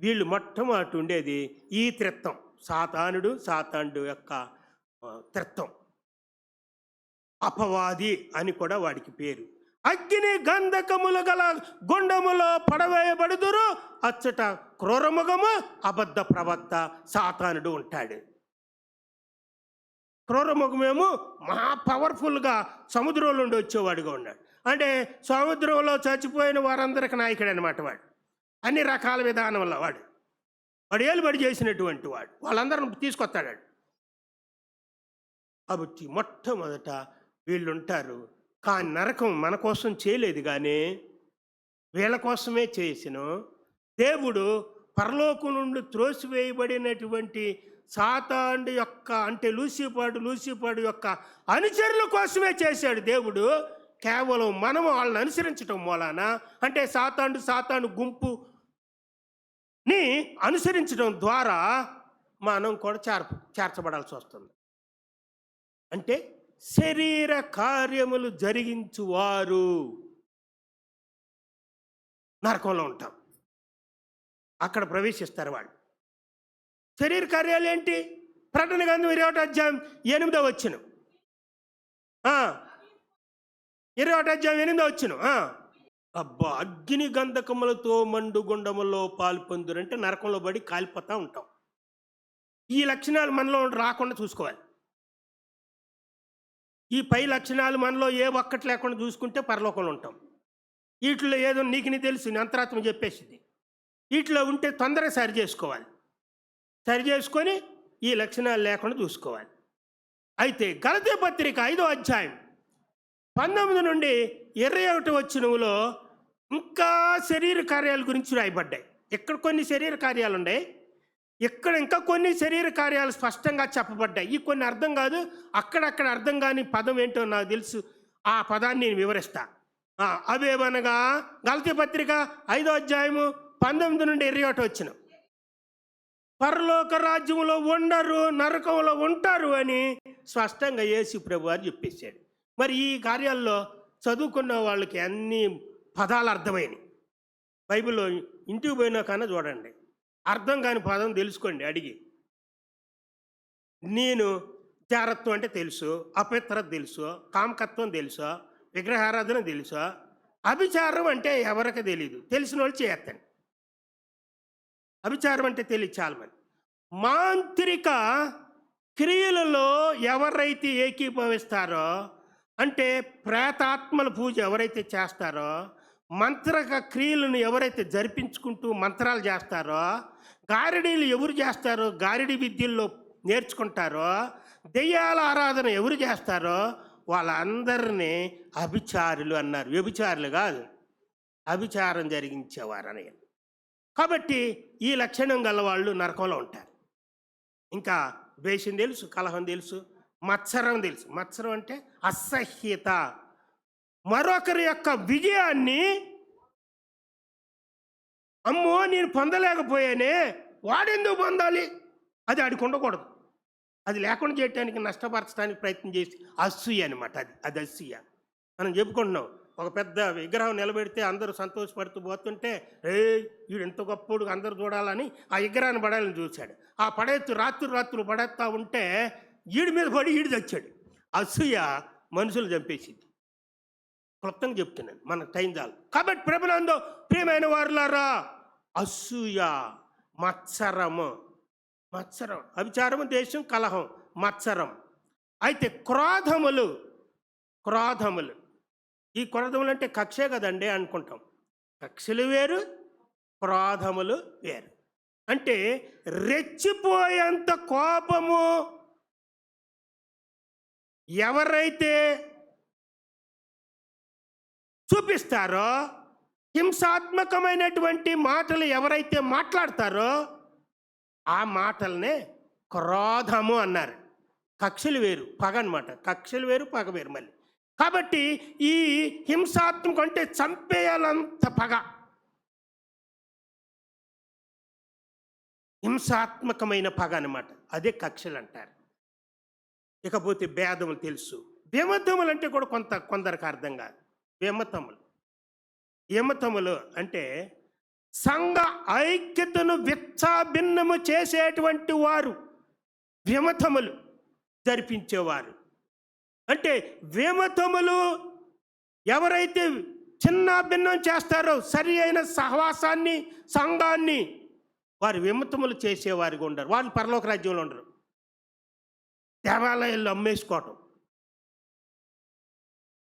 వీళ్ళు. మొట్టమొదటి ఉండేది ఈ త్రిత్వం, సాతానుడు యొక్క త్రిత్వం. అపవాది అని కూడా వాడికి పేరు. అగ్ని గంధకములు గల గుండములో పడవేయబడుదురు, అచ్చట క్రూరమృగము, అబద్ధ ప్రవక్త, సాతానుడు ఉంటాడు. క్రూరమృగమేమో మహా పవర్ఫుల్గా సముద్రంలో నుండి వచ్చేవాడుగా ఉన్నాడు. అంటే సముద్రంలో చచ్చిపోయిన వారందరికి నాయకుడు అనమాట వాడు. అన్ని రకాల విధానంలో వాడు ఏలుబడి చేసినటువంటి వాడు. వాళ్ళందరిని తీసుకొస్తాడు. కాబట్టి మొట్టమొదట వీళ్ళు ఉంటారు. కానీ నరకం మన కోసం చేయలేదు, కానీ వీళ్ళ కోసమే చేసిన దేవుడు పరలోకం నుండి త్రోసివేయబడినటువంటి సాతానుడు యొక్క, అంటే లూసిఫర్ యొక్క అనుచరుల కోసమే చేశాడు దేవుడు. కేవలం మనము వాళ్ళని అనుసరించడం మూలాన, అంటే సాతాను గుంపుని అనుసరించడం ద్వారా మనం కూడా చేర్చబడాల్సి వస్తుంది. అంటే శరీర కార్యములు జరిగించువారు నరకంలో ఉంటాం. అక్కడ ప్రవేశిస్తారు వాళ్ళు. శరీర కార్యాలు ఏంటి? ప్రకటన గ్రంథం 21:8. 21:8. అబ్బా, అగ్ని గంధకములతో మండు గుండములో పాల్పొందురంటే నరకంలో పడి కాలిపోతూ ఉంటాం. ఈ లక్షణాలు మనలో రాకుండా చూసుకోవాలి. ఈ పై లక్షణాలు మనలో ఏ ఒక్కటి లేకుండా చూసుకుంటే పరలోకంలో ఉంటాం. వీటిలో ఏదో నీకు తెలుసు, అంతరాత్మ చెప్పేసింది. వీటిలో ఉంటే తొందరగా సరి చేసుకొని ఈ లక్షణాలు లేకుండా చూసుకోవాలి. అయితే గలతీ పత్రిక 5:19 నుండి 21 ఇంకా శరీర కార్యాల గురించి రాయబడ్డాయి. ఇక్కడ కొన్ని శరీర కార్యాలు ఉన్నాయి, ఇక్కడ ఇంకా కొన్ని శరీర కార్యాలు స్పష్టంగా చెప్పబడ్డాయి. ఈ కొన్ని అర్థం కాదు, అక్కడక్కడ అర్థం కాని పదం ఏంటో నాకు తెలుసు. ఆ పదాన్ని నేను వివరిస్తా. అవేమనగా గలతీ పత్రిక 5:19 నుండి 21. పరలోక రాజ్యంలో ఉండరు, నరకంలో ఉంటారు అని స్పష్టంగా యేసు ప్రభు వారు చెప్పేశాడు. మరి ఈ కార్యాల్లో చదువుకున్న వాళ్ళకి అన్ని పదాలు అర్థమైనవి. బైబిల్లో ఇంటికి పోయినా కన్నా చూడండి, అర్థం కాని పదం తెలుసుకోండి అడిగి. నేను జారత్వం అంటే తెలుసు, అపవిత్రత తెలుసు, కామకత్వం తెలుసు, విగ్రహారాధన తెలుసు, అభిచారం అంటే ఎవరికి తెలీదు, తెలిసిన వాళ్ళు చేయొద్దండి. అభిచారం అంటే తెలియదు చాలామంది. మాంత్రిక క్రియలలో ఎవరైతే ఏకీభవిస్తారో, అంటే ప్రేతాత్మల పూజ ఎవరైతే చేస్తారో, మంత్రక క్రియలను ఎవరైతే జరిపించుకుంటూ మంత్రాలు చేస్తారో, గారిడీలు ఎవరు చేస్తారో, గారిడి విద్యల్లో నేర్చుకుంటారో, దెయ్యాల ఆరాధన ఎవరు చేస్తారో వాళ్ళందరినీ అభిచారులు అన్నారు. వ్యభిచారులు కాదు, అభిచారం జరిగించేవారు అని. కాబట్టి ఈ లక్షణం గల వాళ్ళు నరకంలో ఉంటారు. ఇంకా ద్వేషం తెలుసు, కలహం తెలుసు, మత్సరం తెలుసు. మత్సరం అంటే అసహ్యత. మరొకరి యొక్క విజయాన్ని అమ్మో నేను పొందలేకపోయానే, వాడెందుకు పొందాలి, అది ఆడికి ఉండకూడదు. అది లేకుండా చేయడానికి, నష్టపరచడానికి ప్రయత్నం చేసి అసూయ అనమాట. అది అసూయ. మనం చెప్పుకుంటున్నాం, ఒక పెద్ద విగ్రహం నిలబెడితే అందరూ సంతోషపడుతూ పోతుంటే, వీడు ఎంత గొప్పడు అందరూ చూడాలని ఆ విగ్రహాన్ని పడాలని చూశాడు. ఆ రాత్రులు పడేస్తూ ఉంటే ఈడి మీద పడి ఈడు చచ్చాడు. అసూయ మనుషులు చంపేసింది. క్లుప్తంగా చెప్తున్నాను, మనకు టైం చాలు. కాబట్టి ప్రభునందు ప్రియమైన వారులారా, అసూయ, మత్సరం, అభిచారము, దేశం, కలహం, మత్సరం. అయితే క్రోధములు. ఈ క్రోధములు అంటే కక్షే కదండి అనుకుంటాం. కక్షలు వేరు, క్రోధములు వేరు. అంటే రెచ్చిపోయేంత కోపము ఎవరైతే చూపిస్తారో, హింసాత్మకమైనటువంటి మాటలు ఎవరైతే మాట్లాడతారో ఆ మాటలనే క్రోధము అన్నారు. కక్షలు వేరు, పగ అనమాట. కక్షలు వేరు, పగ వేరు మళ్ళీ. కాబట్టి ఈ హింసాత్మకం అంటే చంపేయాలంత పగ, హింసాత్మకమైన పగ అనమాట. అదే కక్షలు అంటారు. ఇకపోతే భేదములు తెలుసు. విమతములు అంటే కూడా కొందరికి అర్థం కాదు. విమతములు అంటే సంఘ ఐక్యతను విచ్ఛిన్నము చేసేటువంటి వారు విమతములు జరిపించేవారు. అంటే విమతములు ఎవరైతే చిన్న భిన్నం చేస్తారో, సరి అయిన సహవాసాన్ని, సంఘాన్ని, వారు విమతములు చేసేవారిగా ఉండరు. వాళ్ళు పరలోక రాజ్యంలో ఉండరు. దేవాలయాల్లో అమ్మేసుకోవటం.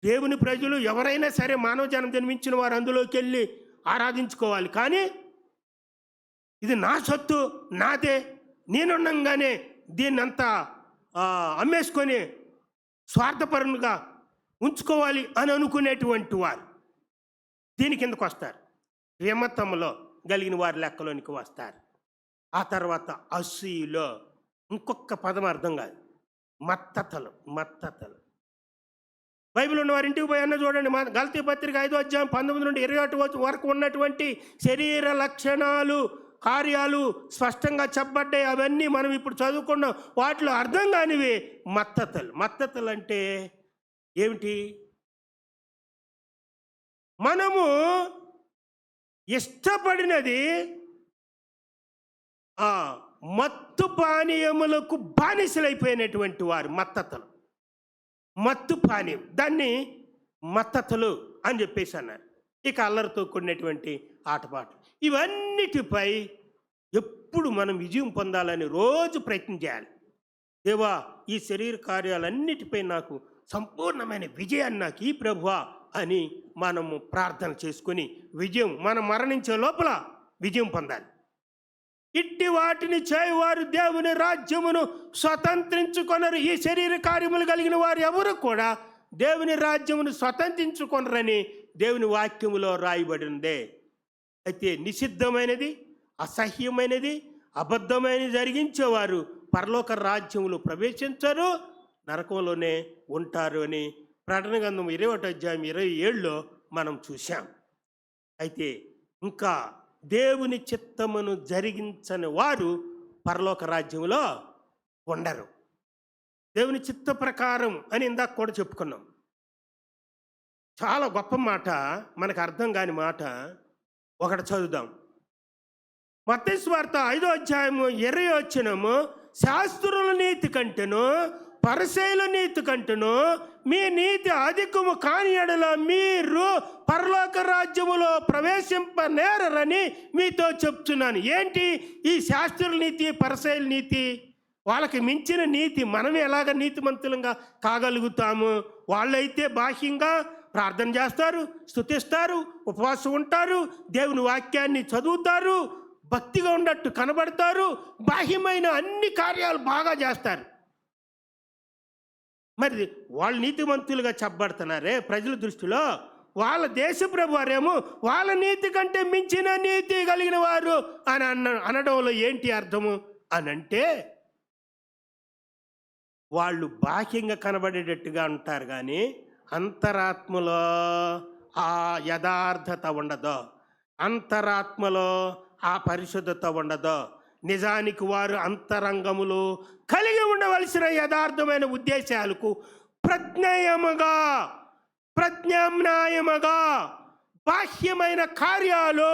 దేవుని ప్రజలు ఎవరైనా సరే, మానవ జనం జన్మించిన వారు అందులోకి వెళ్ళి ఆరాధించుకోవాలి. కానీ ఇది నా సొత్తు, నాదే, నేనుండగానే దీన్నంతా అమ్మేసుకొని స్వార్థపరునిగా ఉంచుకోవాలి అని అనుకునేటువంటి వారు దీని కిందకు వస్తారు. విమతంలో కలిగిన వారి లెక్కలోనికి వస్తారు. ఆ తర్వాత అసూయలో ఇంకొక పదం అర్థం కాదు, మత్తతలు. బైబిల్ ఉన్న వారి ఇంటికి పోయి అన్న చూడండి, గలతీ పత్రిక 5వ అధ్యాయం 19 నుండి 21 వరకు ఉన్నటువంటి శరీర లక్షణాలు, కార్యాలు స్పష్టంగా చెప్పబడ్డాయి. అవన్నీ మనం ఇప్పుడు చదువుకున్నాం. వాటిలో అర్థం కానివి మత్తతలు అంటే ఏమిటి? మనము ఇష్టపడినది మత్తు పానీయములకు బానిసలైపోయినటువంటి వారు మత్తు పానీయం, దాన్ని మత్తతలు అని చెప్పేసి అన్నారు. ఇక అల్లరితో కూడినటువంటి ఆటపాటలు, ఇవన్నిటిపై ఎప్పుడు మనం విజయం పొందాలని రోజు ప్రయత్నం చేయాలి. దేవా, ఈ శరీర కార్యాలన్నిటిపై నాకు సంపూర్ణమైన విజయాన్ని నాకు ఈ ప్రభువా అని మనము ప్రార్థన చేసుకొని విజయం, మనం మరణించే లోపల విజయం పొందాలి. ఇట్టి వాటిని చేయవారు దేవుని రాజ్యమును స్వతంత్రించుకొనరు. ఈ శరీర కార్యములు కలిగిన వారు ఎవరు కూడా దేవుని రాజ్యమును స్వతంత్రించుకొనరని దేవుని వాక్యములో రాయబడిందే. అయితే నిషిద్ధమైనది, అసహ్యమైనది, అబద్ధమైనది జరిగించేవారు పరలోక రాజ్యములు ప్రవేశించరు, నరకంలోనే ఉంటారు అని ప్రకటన గ్రంథం 21వ అధ్యాయం 27లో మనం చూశాం. అయితే ఇంకా దేవుని చిత్తమును జరిగించని వారు పరలోక రాజ్యంలో ఉండరు. దేవుని చిత్త ప్రకారం అని ఇందాక కూడా చెప్పుకున్నాం. చాలా గొప్ప మాట, మనకు అర్థం కాని మాట ఒకటి చదువుదాం. మత్తయి సువార్త 5వ అధ్యాయము 20వ వచనము, శాస్త్రుల నీతి కంటేను పరిసయ్యుల నీతి కంటేను మీ నీతి అధికము కాని యెడల మీరు పరలోక రాజ్యములో ప్రవేశింపనేరని మీతో చెప్తున్నాను. ఏంటి ఈ శాస్త్రుల నీతి, పరిసయ్యుల నీతి? వాళ్ళకి మించిన నీతి మనం ఎలాగ నీతిమంతులంగా కాగలుగుతాము? వాళ్ళైతే బాహ్యంగా ప్రార్థన చేస్తారు, స్తుతిస్తారు, ఉపవాసం ఉంటారు, దేవుని వాక్యాన్ని చదువుతారు, భక్తిగా ఉన్నట్టు కనబడతారు, బాహ్యమైన అన్ని కార్యాలు బాగా చేస్తారు. మరి వాళ్ళు నీతిమంతులుగా చెప్పబడుతున్నారే ప్రజల దృష్టిలో, వాళ్ళ దేశ ప్రభు వారేమో వాళ్ళ నీతి కంటే మించిన నీతి కలిగిన వారు అని అనడంలో ఏంటి అర్థము అని అంటే, వాళ్ళు బాహ్యంగా కనబడేటట్టుగా ఉంటారు కానీ అంతరాత్మలో ఆ యథార్థత ఉండదు, అంతరాత్మలో ఆ పరిశుద్ధత ఉండదు. నిజానికి వారు అంతరంగములు కలిగి ఉండవలసిన యథార్థమైన ఉద్దేశాలకు ప్రత్యామ్నాయముగా బాహ్యమైన కార్యాలు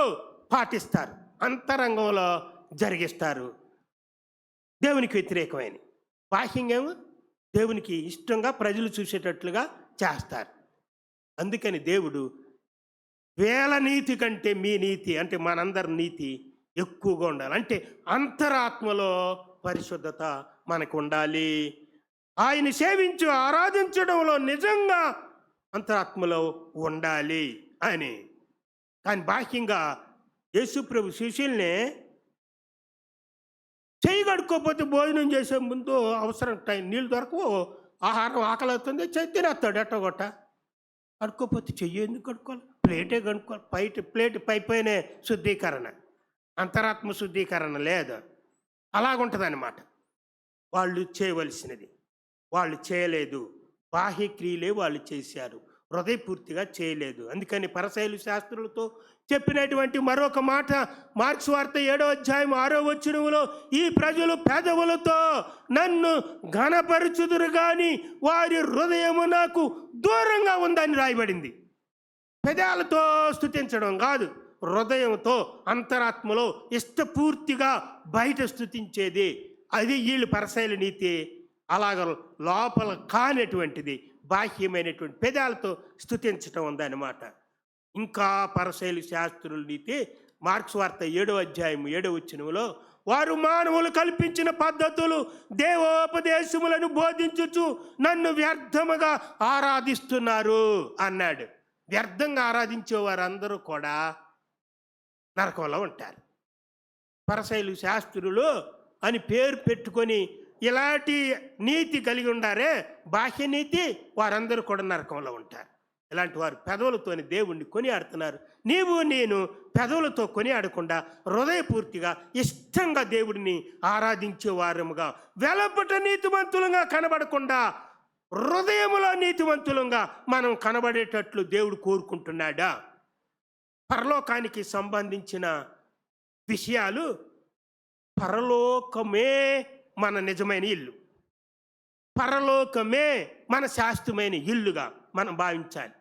పాటిస్తారు, అంతరంగంలో జరిగిస్తారు. దేవునికి వ్యతిరేకమైన బాహ్యంగా దేవునికి ఇష్టంగా ప్రజలు చూసేటట్లుగా చేస్తారు. అందుకని దేవుడు వేల నీతి కంటే మీ నీతి అంటే మనందరి నీతి ఎక్కువగా ఉండాలి. అంటే అంతరాత్మలో పరిశుద్ధత మనకు ఉండాలి. ఆయన సేవించు ఆరాధించడంలో నిజంగా అంతరాత్మలో ఉండాలి అని. కానీ బాహ్యంగా యేసుప్రభు శిష్యుల్ని చెయ్యి కడుక్కోకపోతే భోజనం చేసే ముందు అవసరం టైం నీళ్ళు దొరకవు, ఆహారం ఆకలి అవుతుంది, తినేస్తాడు ఎట్టగొట్ట. కడుక్కోపోతే చెయ్యి ఎందుకు కడుక్కోవాలి, ప్లేటే కడుక్కోవాలి. ప్లేట్ పైన శుద్ధీకరణ, అంతరాత్మ శుద్ధీకరణ లేదు. అలాగుంటుంది అన్నమాట. వాళ్ళు చేయవలసినది వాళ్ళు చేయలేదు, బాహ్య క్రియలే వాళ్ళు చేశారు, హృదయపూర్తిగా చేయలేదు. అందుకని పరిసయ్యులు శాస్త్రులతో చెప్పినటువంటి మరొక మాట మార్క్స్ వార్త 7వ అధ్యాయం 6వ వచనములో, ఈ ప్రజలు పెదవులతో నన్ను ఘనపరచుదురు గాని వారి హృదయము నాకు దూరంగా ఉందని రాయబడింది. పెదాలతో స్తుతించడం కాదు, హృదయంతో అంతరాత్మలో ఇష్టపూర్తిగా బయట స్తుతించేది. అది వీళ్ళు పరిసయ్యుల నీతి. అలాగ లోపల కానటువంటిది బాహ్యమైనటువంటి పెదాలతో స్తుతించటం ఉందన్నమాట. ఇంకా పరిసయ్యుల శాస్త్రుల నీతి మార్క్స్ వార్త 7వ అధ్యాయం 7వ వచనములో, వారు మానవులు కల్పించిన పద్ధతులు దేవోపదేశములను బోధించుచు నన్ను వ్యర్థముగా ఆరాధిస్తున్నారు అన్నాడు. వ్యర్థంగా ఆరాధించే వారందరూ కూడా నరకంలో ఉంటారు. పరిసయ్యులు శాస్త్రులు అని పేరు పెట్టుకొని ఇలాంటి నీతి కలిగి ఉండారే, బాహ్య నీతి, వారందరూ కూడా నరకంలో ఉంటారు. ఇలాంటి వారు పెదవులతోని దేవుణ్ణి కొనియాడుతున్నారు. నీవు నేను పెదవులతో కొనియాడకుండా హృదయపూర్తిగా ఇష్టంగా దేవుడిని ఆరాధించే వారముగా, వెలపట నీతిమంతులుగా కనబడకుండా హృదయములో నీతిమంతులుగా మనం కనబడేటట్లు దేవుడు కోరుకుంటున్నాడా? పరలోకానికి సంబంధించిన విషయాలు, పరలోకమే మన నిజమైన ఇల్లు, పరలోకమే మన శాశ్వతమైన ఇల్లుగా మనం భావించాలి.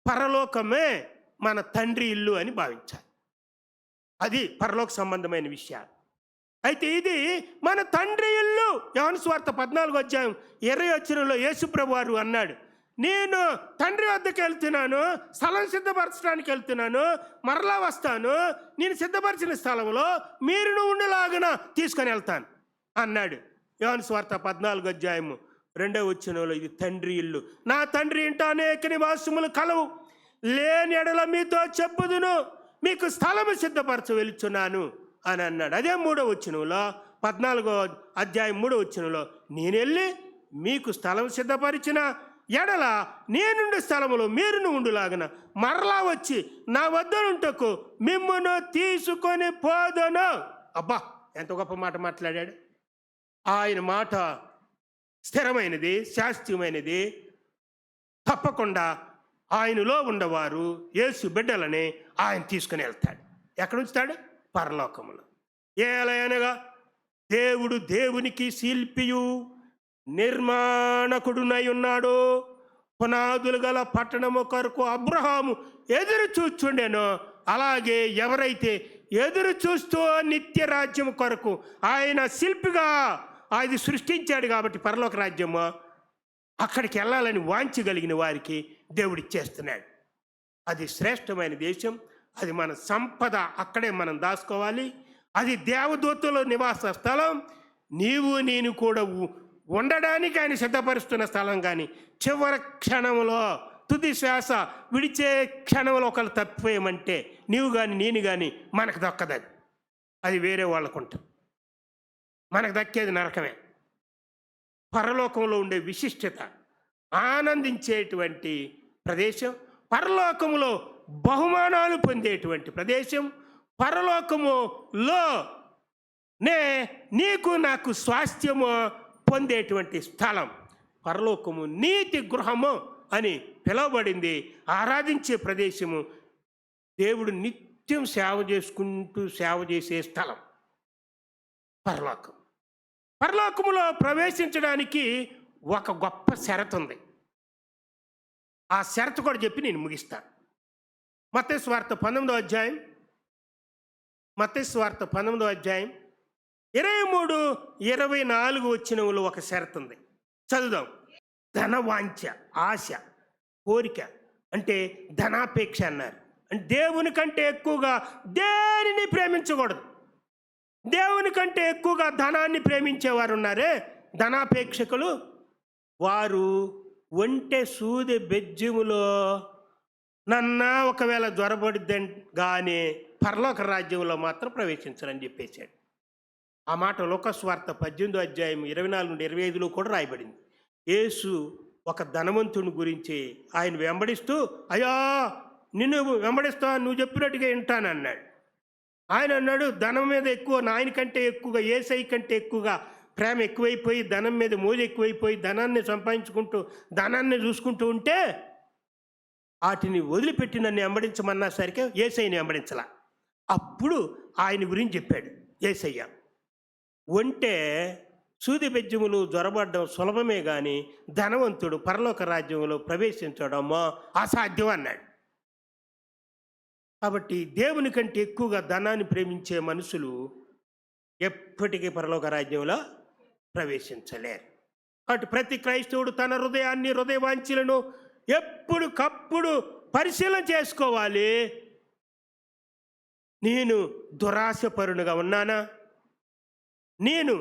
పరలోకమే మన తండ్రి ఇల్లు అని భావించాలి. అది పరలోక సంబంధమైన విషయాలు. అయితే ఇది మన తండ్రి ఇల్లు. యోహాను సువార్త 14వ అధ్యాయం 20వ వచనంలో యేసుప్రభు వారు అన్నాడు, నేను తండ్రి వద్దకు వెళ్తున్నాను, స్థలం సిద్ధపరచడానికి వెళ్తున్నాను, మరలా వస్తాను, నేను సిద్ధపరిచిన స్థలంలో మీరు ఉండేలాగా తీసుకొని వెళ్తాను అన్నాడు. యోహాను సువార్త 14వ అధ్యాయం 2వ వచనంలో ఇది తండ్రి ఇల్లు. నా తండ్రి ఇంట అనేక నివాసములు కలవు, లేని ఎడల మీతో చెప్పుదును, మీకు స్థలము సిద్ధపరచ వెళుచున్నాను అని అన్నాడు. అదే 3వ వచనంలో 14వ అధ్యాయం 3వ వచనంలో, నేను వెళ్ళి మీకు స్థలం సిద్ధపరిచిన ఎడల నేనుండే స్థలములో మీరును ఉండులాగన మరలా వచ్చి నా వద్దనుంటకు మిమ్మును తీసుకొని పోదను. అబ్బా, ఎంత గొప్ప మాట మాట్లాడాడు. ఆయన మాట స్థిరమైనది, శాశ్వతమైనది. తప్పకుండా ఆయనలో ఉండవారు యేసు బిడ్డలని ఆయన తీసుకుని వెళ్తాడు. ఎక్కడ ఉంచుతాడు? పరలోకములో. ఏలయనగా దేవుడు దేవునికి శిల్పియు నిర్మాణకుడునై ఉన్నాడు. పునాదులు గల పట్టణము కొరకు అబ్రహాము ఎదురు చూచుండెనో, అలాగే ఎవరైతే ఎదురు చూస్తూ నిత్య రాజ్యం కొరకు ఆయన శిల్పిగా అది సృష్టించాడు కాబట్టి పరలోక రాజ్యము అక్కడికి వెళ్ళాలని వాంచగలిగిన వారికి దేవుడిచ్చేస్తున్నాడు. అది శ్రేష్టమైన దేశం, అది మన సంపద, అక్కడే మనం దాచుకోవాలి. అది దేవదూతల నివాస స్థలం. నీవు నేను కూడా ఉండడానికి ఆయన సిద్ధపరుస్తున్న స్థలం. కానీ చివరి క్షణంలో, తుది శ్వాస విడిచే క్షణంలో ఒకళ్ళు తప్పిపోయామంటే నీవు కానీ నేను కానీ మనకు దక్కదు. అది వేరే వాళ్ళకు ఉంటుంది, మనకు దక్కేది నరకమే. పరలోకంలో ఉండే విశిష్టత, ఆనందించేటువంటి ప్రదేశం, పరలోకములో బహుమానాలు పొందేటువంటి ప్రదేశం, పరలోకములో నీకు నాకు స్వాస్థ్యము పొందేటువంటి స్థలం. పరలోకము నీతి గృహము అని పిలువబడింది. ఆరాధించే ప్రదేశము, దేవుడు నిత్యం సేవ చేసే స్థలం పరలోకం. పరలోకములో ప్రవేశించడానికి ఒక గొప్ప షరతు ఉంది. ఆ షరతు కూడా చెప్పి నేను ముగిస్తాను. మత్తయి సువార్త 19వ అధ్యాయం, మత్తయి సువార్త 19వ అధ్యాయం 23, 24 వచనములో ఒక షరతు ఉంది. చదువుదాం. ధనవాంఛ, ఆశ, కోరిక అంటే ధనాపేక్ష అన్నారు. అంటే దేవుని కంటే ఎక్కువగా దేనిని ప్రేమించకూడదు. దేవుని కంటే ఎక్కువగా ధనాన్ని ప్రేమించేవారు ఉన్నారే, ధనాపేక్షకులు, వారు ఒంటె సూది బెజ్జములో ఒకవేళ జ్వరపడిద్దని కానీ పరలోక రాజ్యంలో మాత్రం ప్రవేశించరని చెప్పేశాడు. ఆ మాట లూకాసు వార్త 18వ అధ్యాయం 24 నుండి 25లో కూడా రాయబడింది. యేసు ఒక ధనవంతుని గురించి ఆయన వెంబడిస్తూ, అయ్యా నిన్ను వెంబడిస్తా, నువ్వు చెప్పినట్టుగా వింటానన్నాడు. ఆయన అన్నాడు, ధనం మీద ఎక్కువ, నాయన కంటే ఎక్కువగా, యేసయ్య కంటే ఎక్కువగా ప్రేమ ఎక్కువైపోయి, ధనం మీద మోజు ఎక్కువైపోయి, ధనాన్ని సంపాదించుకుంటూ ధనాన్ని చూసుకుంటూ ఉంటే వాటిని వదిలిపెట్టి నన్ను వెంబడించమన్నా సరికి యేసయ్యని వెంబడించలా. అప్పుడు ఆయన గురించి చెప్పాడు యేసయ్య. ఒంటే సూది బెజ్జములు జ్వరబడ్డం సులభమే కానీ ధనవంతుడు పరలోక రాజ్యంలో ప్రవేశించడమో అసాధ్యం అన్నాడు. కాబట్టి దేవుని కంటే ఎక్కువగా ధనాన్ని ప్రేమించే మనుషులు ఎప్పటికీ పరలోక రాజ్యంలో ప్రవేశించలేరు. కాబట్టి ప్రతి క్రైస్తవుడు తన హృదయాన్ని, హృదయవాంఛలను ఎప్పటికప్పుడు పరిశీలన చేసుకోవాలి. నేను దురాశపరునిగా ఉన్నానా? నేను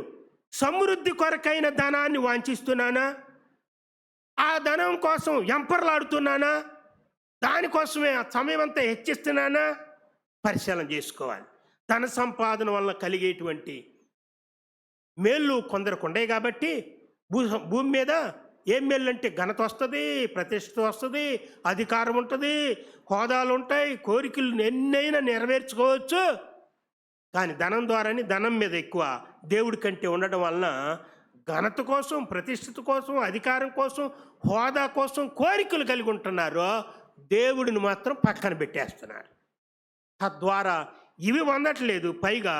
సమృద్ధి కొరకైన ధనాన్ని వాంఛిస్తున్నానా? ఆ ధనం కోసం ఎంపర్లాడుతున్నానా? దానికోసమే ఆ సమయం అంతా హెచ్చిస్తున్నానా? పరిశీలన చేసుకోవాలి. ధన సంపాదన వల్ల కలిగేటువంటి మేళ్ళు కొందరికి ఉన్నాయి కాబట్టి భూమి మీద ఏం మేళ్ళు అంటే ఘనత వస్తుంది, ప్రతిష్ఠ వస్తుంది, అధికారం ఉంటుంది, హోదాలు ఉంటాయి, కోరికలు ఎన్నైనా నెరవేర్చుకోవచ్చు. కానీ ధనం ద్వారానే, ధనం మీద ఎక్కువ దేవుడి కంటే ఉండడం వలన ఘనత కోసం, ప్రతిష్ఠిత కోసం, అధికారం కోసం, హోదా కోసం కోరికలు కలిగి ఉంటున్నారు. దేవుడిని మాత్రం పక్కన పెట్టేస్తున్నారు. తద్వారా ఇవి పొందట్లేదు, పైగా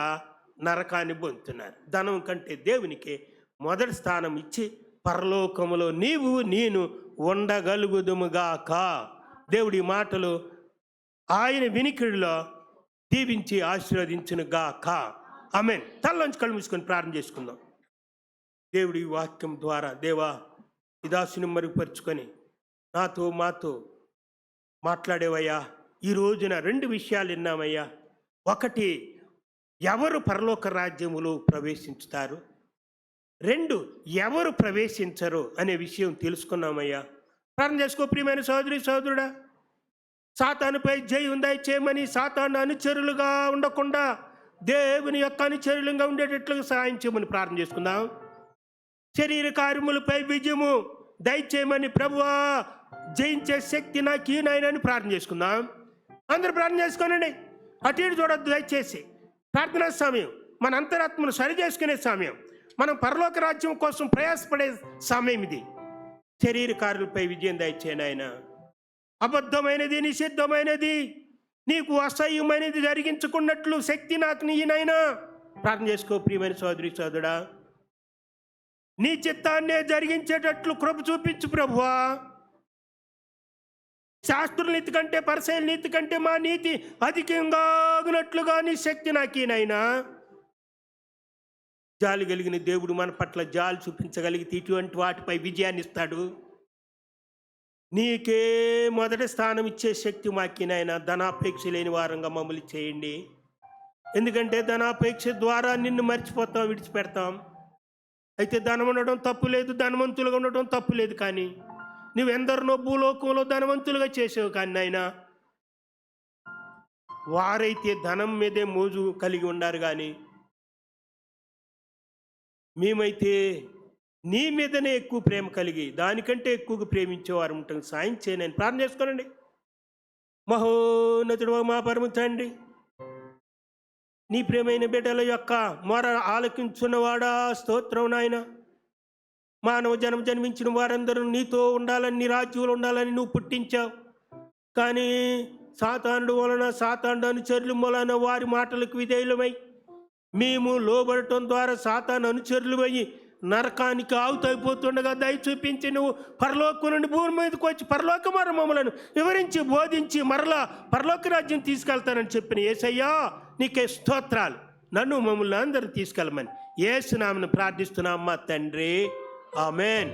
నరకాన్ని పొందుతున్నారు. ధనం కంటే దేవునికి మొదటి స్థానం ఇచ్చి పరలోకములో నీవు నేను ఉండగలుగుదుముగాక. దేవుడి మాటలు ఆయన వినికిడిలో దీవించి ఆశీర్వదించునుగాక. ఆమేన్. తలలోంచి కళ్ళు మూసుకొని ప్రార్థన చేసుకుందాం. దేవుడి వాక్యం ద్వారా, దేవా ఈ దాసుని మరుగుపరుచుకొని నాతో మాతో మాట్లాడేవయ్యా. ఈ రోజున 2 విషయాలు విన్నామయ్యా. ఒకటి, ఎవరు పరలోక రాజ్యములో ప్రవేశించుతారు. 2, ఎవరు ప్రవేశించరు అనే విషయం తెలుసుకున్నామయ్యా. ప్రార్థన చేసుకో ప్రియమైన సోదరి సోదరుడా. సాతానుపై జయం దయచేయమని, సాతాను అనుచరులుగా ఉండకుండా దేవుని యొక్క అనుచరులుగా ఉండేటట్లుగా సహాయం చేయమని ప్రార్థన చేసుకుందాం. శరీర కార్యములపై విజయము దయచేయమని, ప్రభువా జయించే శక్తి నాకు ఈయనని ప్రార్థన చేసుకుందాం. అందరూ ప్రార్థన చేసుకోనండి. అటు ఇటు చూడొద్దు దయచేసి. ప్రార్థనా సమయం, మన అంతరాత్మను సరి చేసుకునే సమయం, మనం పరలోక రాజ్యం కోసం ప్రయాసపడే సమయం ఇది. శరీర కార్యాలపై విజయం దయచేయను ఆయన. అబద్ధమైనది, నిషిద్ధమైనది, నీకు అసహ్యమైనది జరిగించుకున్నట్లు శక్తి నాకు నీయనైనా. ప్రార్థన చేసుకో ప్రియమైన సోదరి సోదరుడా. నీ చిత్తాన్నే జరిగించేటట్లు కృప చూపించు ప్రభువా. శాస్త్రుల నీతి కంటే, పరిసయ్యుల నీతి కంటే మా నీతి అధికంగా ఆగునట్లుగా నీ శక్తి నాకేనైనా. జాలి కలిగిన దేవుడు మన పట్ల జాలి చూపించగలిగితే ఇటువంటి వాటిపై విజయాన్ని ఇస్తాడు. నీకే మొదటి స్థానం ఇచ్చే శక్తి మాకినైనా. ధనాపేక్ష లేని వారంగా మమ్మల్ని చేయండి. ఎందుకంటే ధనాపేక్ష ద్వారా నిన్ను మర్చిపోతాం, విడిచిపెడతాం. అయితే ధనం ఉండడం తప్పు లేదు, ధనవంతులుగా ఉండటం తప్పు లేదు. కానీ నువ్వెందరినో భూలోకంలో ధనవంతులుగా చేసావు. కానీ నాయనా, వారైతే ధనం మీదే మోజు కలిగి ఉన్నారు. కానీ మేమైతే నీ మీదనే ఎక్కువ ప్రేమ కలిగి దానికంటే ఎక్కువగా ప్రేమించేవారు ఉంటాం సాయం చేయని ప్రార్థన చేసుకోనండి. మహోన్నతుడు మా పరమ తండ్రి, నీ ప్రియమైన బిడ్డల యొక్క మొర ఆలకించున్నవాడా స్తోత్రం నాయన. మానవ జన్మించిన వారందరూ నీతో ఉండాలని, నీ రాజ్యంలో ఉండాలని నువ్వు పుట్టించావు. కానీ సాతానుడు వలన, సాతానుడు అనుచరుల వలన వారి మాటలకు విధేయులమై మేము లోబడటం ద్వారా సాతాను అనుచరులమయ్యి నరకానికి ఆవుతైపోతుండగా దయ చూపించి నువ్వు పరలోకం నుండి భూమి మీదకి వచ్చి పరలోక మర్మములను వివరించి బోధించి మరలా పరలోక రాజ్యం తీసుకెళ్తానని చెప్పిన యేసయ్యా నీకే స్తోత్రాలు. నన్ను మమ్మల్ని అందరూ తీసుకెళ్ళమని యేసు నామమున ప్రార్థిస్తున్నాం మా తండ్రి. ఆమేన్.